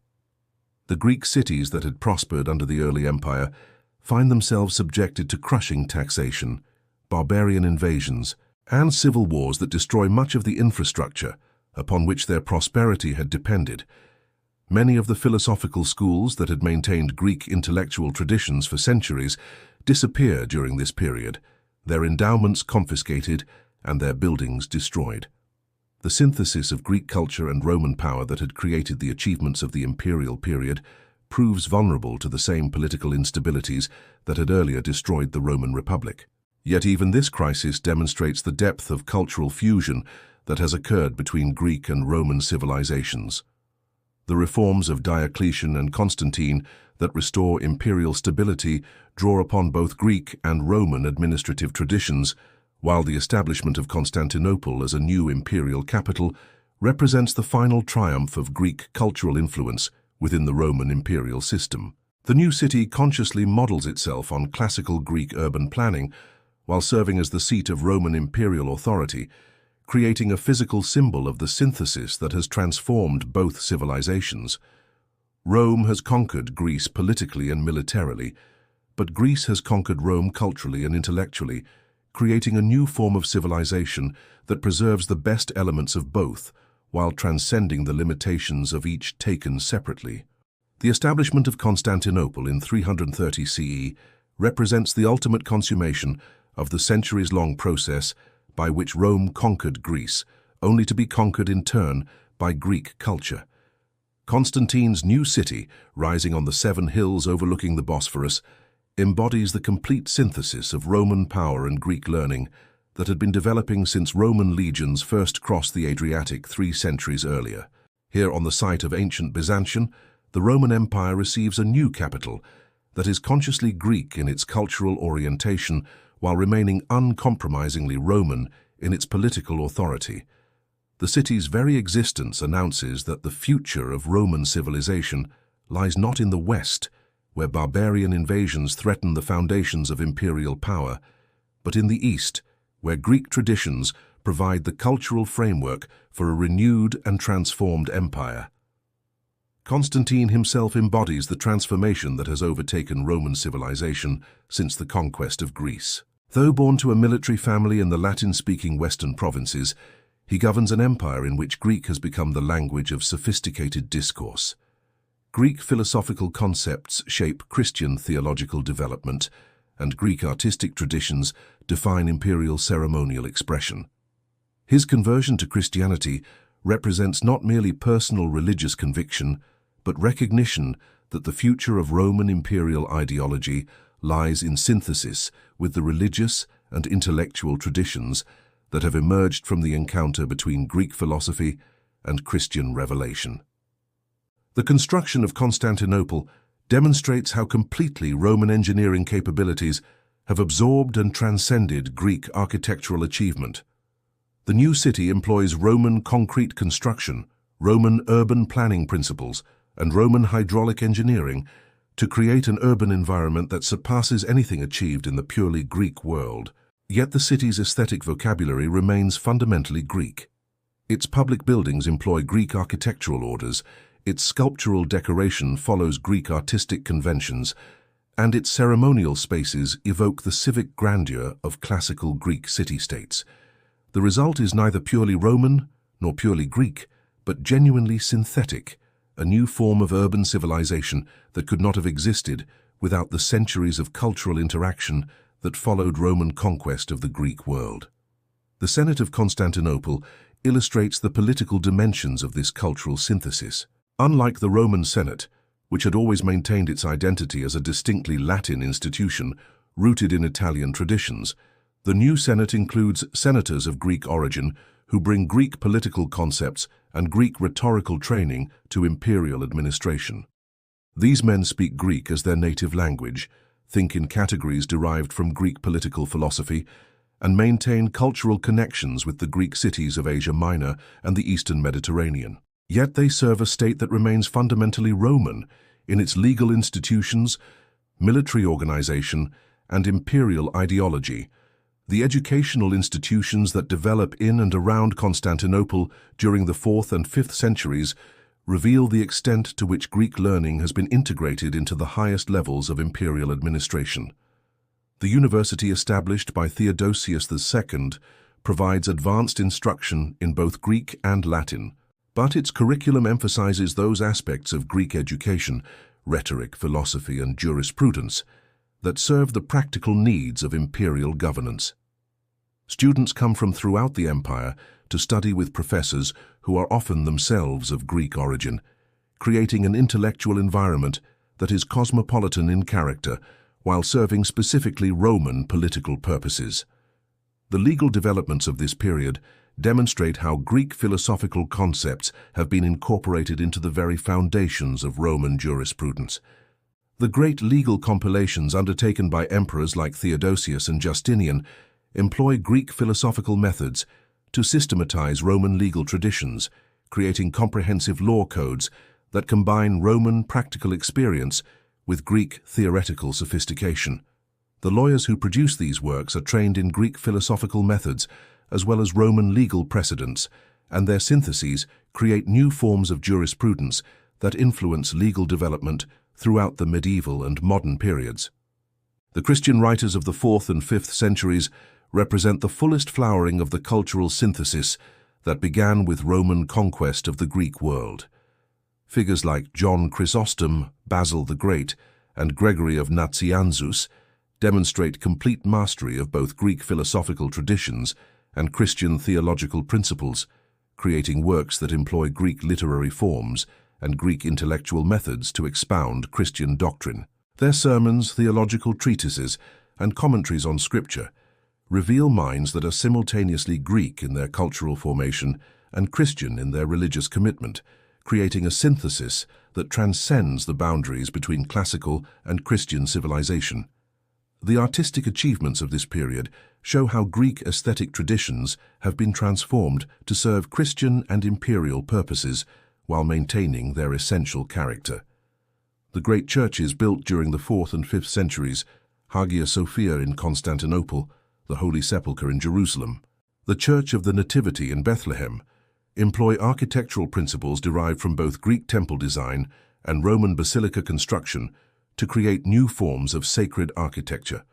The Greek cities that had prospered under the early empire find themselves subjected to crushing taxation, barbarian invasions, and civil wars that destroy much of the infrastructure upon which their prosperity had depended. Many of the philosophical schools that had maintained Greek intellectual traditions for centuries disappear during this period, their endowments confiscated and their buildings destroyed. The synthesis of Greek culture and Roman power that had created the achievements of the imperial period proves vulnerable to the same political instabilities that had earlier destroyed the Roman Republic. Yet even this crisis demonstrates the depth of cultural fusion that has occurred between Greek and Roman civilizations. The reforms of Diocletian and Constantine that restore imperial stability draw upon both Greek and Roman administrative traditions, while the establishment of Constantinople as a new imperial capital represents the final triumph of Greek cultural influence within the Roman imperial system. The new city consciously models itself on classical Greek urban planning, while serving as the seat of Roman imperial authority, creating a physical symbol of the synthesis that has transformed both civilizations. Rome has conquered Greece politically and militarily, but Greece has conquered Rome culturally and intellectually, creating a new form of civilization that preserves the best elements of both, while transcending the limitations of each taken separately. The establishment of Constantinople in 330 CE represents the ultimate consummation of the centuries-long process by which Rome conquered Greece, only to be conquered in turn by Greek culture. Constantine's new city, rising on the 7 hills overlooking the Bosphorus, embodies the complete synthesis of Roman power and Greek learning that had been developing since Roman legions first crossed the Adriatic 3 centuries earlier. Here on the site of ancient Byzantium, the Roman Empire receives a new capital that is consciously Greek in its cultural orientation while remaining uncompromisingly Roman in its political authority. The city's very existence announces that the future of Roman civilization lies not in the West, where barbarian invasions threaten the foundations of imperial power, but in the East, where Greek traditions provide the cultural framework for a renewed and transformed empire. Constantine himself embodies the transformation that has overtaken Roman civilization since the conquest of Greece. Though born to a military family in the Latin-speaking Western provinces, he governs an empire in which Greek has become the language of sophisticated discourse. Greek philosophical concepts shape Christian theological development, and Greek artistic traditions define imperial ceremonial expression. His conversion to Christianity represents not merely personal religious conviction, but recognition that the future of Roman imperial ideology lies in synthesis with the religious and intellectual traditions that have emerged from the encounter between Greek philosophy and Christian revelation. The construction of Constantinople demonstrates how completely Roman engineering capabilities have absorbed and transcended Greek architectural achievement. The new city employs Roman concrete construction, Roman urban planning principles, and Roman hydraulic engineering to create an urban environment that surpasses anything achieved in the purely Greek world. Yet the city's aesthetic vocabulary remains fundamentally Greek. Its public buildings employ Greek architectural orders, its sculptural decoration follows Greek artistic conventions, and its ceremonial spaces evoke the civic grandeur of classical Greek city-states. The result is neither purely Roman nor purely Greek, but genuinely synthetic, a new form of urban civilization that could not have existed without the centuries of cultural interaction that followed Roman conquest of the Greek world. The Senate of Constantinople illustrates the political dimensions of this cultural synthesis. Unlike the Roman Senate, which had always maintained its identity as a distinctly Latin institution rooted in Italian traditions, the new Senate includes senators of Greek origin who bring Greek political concepts and Greek rhetorical training to imperial administration. These men speak Greek as their native language, think in categories derived from Greek political philosophy, and maintain cultural connections with the Greek cities of Asia Minor and the Eastern Mediterranean. Yet they serve a state that remains fundamentally Roman in its legal institutions, military organization, and imperial ideology. The educational institutions that develop in and around Constantinople during the 4th and 5th centuries reveal the extent to which Greek learning has been integrated into the highest levels of imperial administration. The university established by Theodosius II provides advanced instruction in both Greek and Latin, but its curriculum emphasizes those aspects of Greek education, rhetoric, philosophy, and jurisprudence that serve the practical needs of imperial governance. Students come from throughout the empire to study with professors who are often themselves of Greek origin, creating an intellectual environment that is cosmopolitan in character while serving specifically Roman political purposes. The legal developments of this period demonstrate how Greek philosophical concepts have been incorporated into the very foundations of Roman jurisprudence. The great legal compilations undertaken by emperors like Theodosius and Justinian employ Greek philosophical methods to systematize Roman legal traditions, creating comprehensive law codes that combine Roman practical experience with Greek theoretical sophistication. The lawyers who produce these works are trained in Greek philosophical methods as well as Roman legal precedents, and their syntheses create new forms of jurisprudence that influence legal development throughout the medieval and modern periods. The Christian writers of the 4th and 5th centuries represent the fullest flowering of the cultural synthesis that began with Roman conquest of the Greek world. Figures like John Chrysostom, Basil the Great, and Gregory of Nazianzus demonstrate complete mastery of both Greek philosophical traditions and Christian theological principles, creating works that employ Greek literary forms and Greek intellectual methods to expound Christian doctrine. Their sermons, theological treatises, and commentaries on Scripture reveal minds that are simultaneously Greek in their cultural formation and Christian in their religious commitment, creating a synthesis that transcends the boundaries between classical and Christian civilization. The artistic achievements of this period show how Greek aesthetic traditions have been transformed to serve Christian and imperial purposes while maintaining their essential character. The great churches built during the 4th and 5th centuries, Hagia Sophia in Constantinople, the Holy Sepulchre in Jerusalem, the Church of the Nativity in Bethlehem, employ architectural principles derived from both Greek temple design and Roman basilica construction to create new forms of sacred architecture.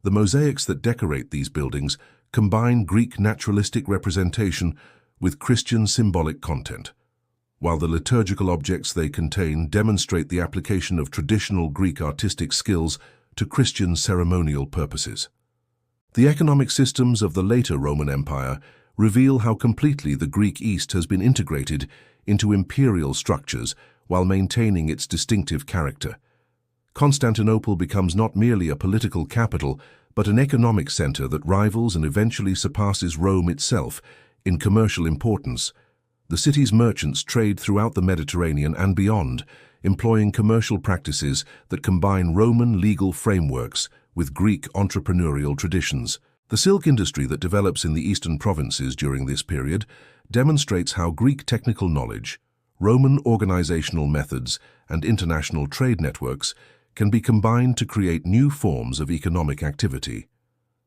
The mosaics that decorate these buildings combine Greek naturalistic representation with Christian symbolic content, while the liturgical objects they contain demonstrate the application of traditional Greek artistic skills to Christian ceremonial purposes. The economic systems of the later Roman Empire reveal how completely the Greek East has been integrated into imperial structures while maintaining its distinctive character. Constantinople becomes not merely a political capital, but an economic center that rivals and eventually surpasses Rome itself in commercial importance. The city's merchants trade throughout the Mediterranean and beyond, employing commercial practices that combine Roman legal frameworks with Greek entrepreneurial traditions. The silk industry that develops in the eastern provinces during this period demonstrates how Greek technical knowledge, Roman organizational methods, and international trade networks can be combined to create new forms of economic activity.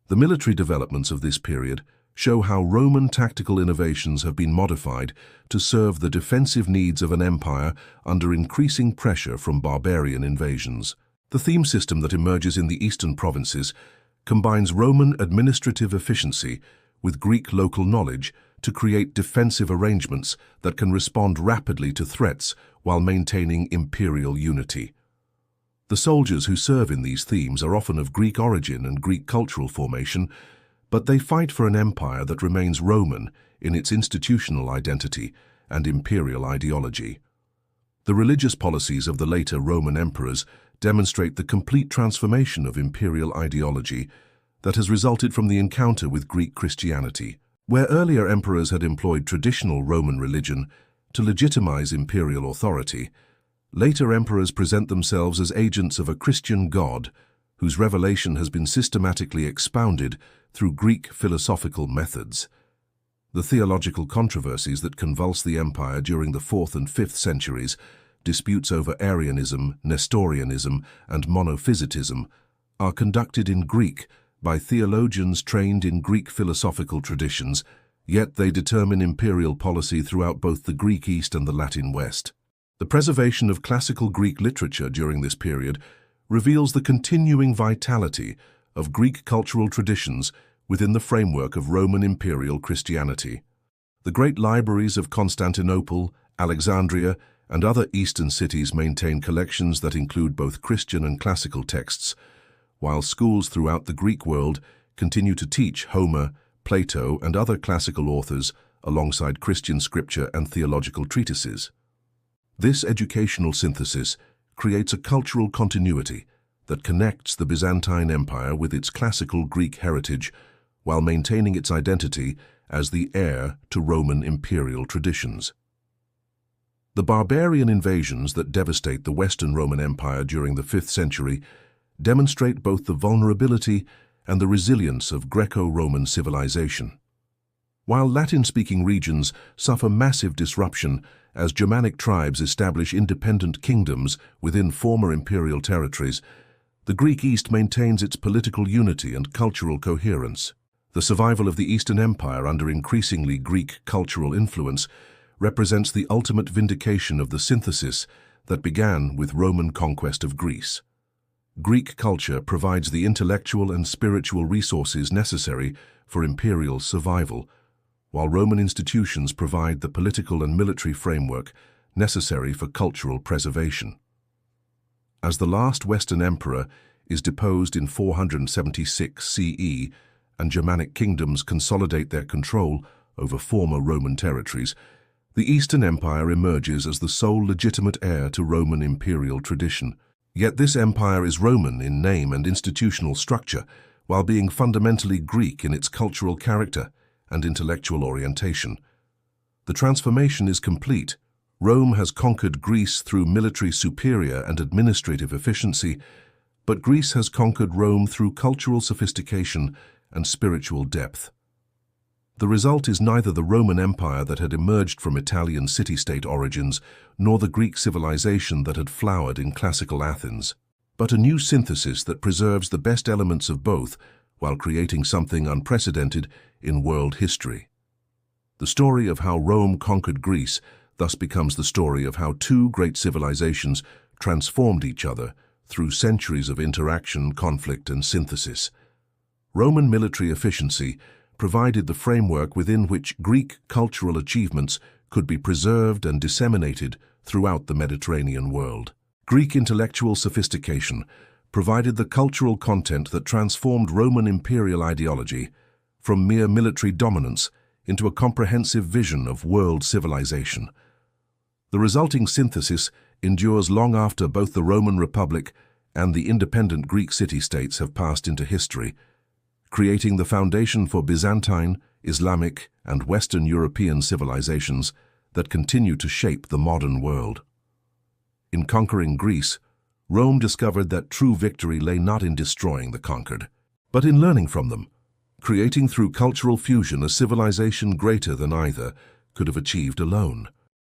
The military developments of this period show how Roman tactical innovations have been modified to serve the defensive needs of an empire under increasing pressure from barbarian invasions. The theme system that emerges in the eastern provinces combines Roman administrative efficiency with Greek local knowledge to create defensive arrangements that can respond rapidly to threats while maintaining imperial unity. The soldiers who serve in these themes are often of Greek origin and Greek cultural formation, but they fight for an empire that remains Roman in its institutional identity and imperial ideology. The religious policies of the later Roman emperors demonstrate the complete transformation of imperial ideology that has resulted from the encounter with Greek Christianity. Where earlier emperors had employed traditional Roman religion to legitimize imperial authority, later emperors present themselves as agents of a Christian God whose revelation has been systematically expounded through Greek philosophical methods. The theological controversies that convulsed the empire during the 4th and 5th centuries, disputes over Arianism, Nestorianism, and monophysitism, are conducted in Greek by theologians trained in Greek philosophical traditions, yet they determine imperial policy throughout both the Greek East and the Latin West. The preservation of classical Greek literature during this period reveals the continuing vitality of Greek cultural traditions within the framework of Roman imperial Christianity. The great libraries of Constantinople, Alexandria, and other Eastern cities maintain collections that include both Christian and classical texts, while schools throughout the Greek world continue to teach Homer, Plato, and other classical authors alongside Christian scripture and theological treatises. This educational synthesis creates a cultural continuity that connects the Byzantine Empire with its classical Greek heritage while maintaining its identity as the heir to Roman imperial traditions. The barbarian invasions that devastate the Western Roman Empire during the 5th century demonstrate both the vulnerability and the resilience of Greco-Roman civilization. While Latin-speaking regions suffer massive disruption as Germanic tribes establish independent kingdoms within former imperial territories, the Greek East maintains its political unity and cultural coherence. The survival of the Eastern Empire under increasingly Greek cultural influence represents the ultimate vindication of the synthesis that began with Roman conquest of Greece. Greek culture provides the intellectual and spiritual resources necessary for imperial survival, while Roman institutions provide the political and military framework necessary for cultural preservation. As the last Western emperor is deposed in 476 CE and Germanic kingdoms consolidate their control over former Roman territories, the Eastern Empire emerges as the sole legitimate heir to Roman imperial tradition. Yet this empire is Roman in name and institutional structure, while being fundamentally Greek in its cultural character and intellectual orientation. The transformation is complete. Rome has conquered Greece through military superior and administrative efficiency, but Greece has conquered Rome through cultural sophistication and spiritual depth. The result is neither the Roman Empire that had emerged from Italian city-state origins, nor the Greek civilization that had flowered in classical Athens, but a new synthesis that preserves the best elements of both while creating something unprecedented in world history. The story of how Rome conquered Greece thus becomes the story of how two great civilizations transformed each other through centuries of interaction, conflict, and synthesis. Roman military efficiency provided the framework within which Greek cultural achievements could be preserved and disseminated throughout the Mediterranean world. Greek intellectual sophistication provided the cultural content that transformed Roman imperial ideology from mere military dominance into a comprehensive vision of world civilization. The resulting synthesis endures long after both the Roman Republic and the independent Greek city-states have passed into history, creating the foundation for Byzantine, Islamic, and Western European civilizations that continue to shape the modern world. In conquering Greece, Rome discovered that true victory lay not in destroying the conquered, but in learning from them, creating through cultural fusion a civilization greater than either could have achieved alone.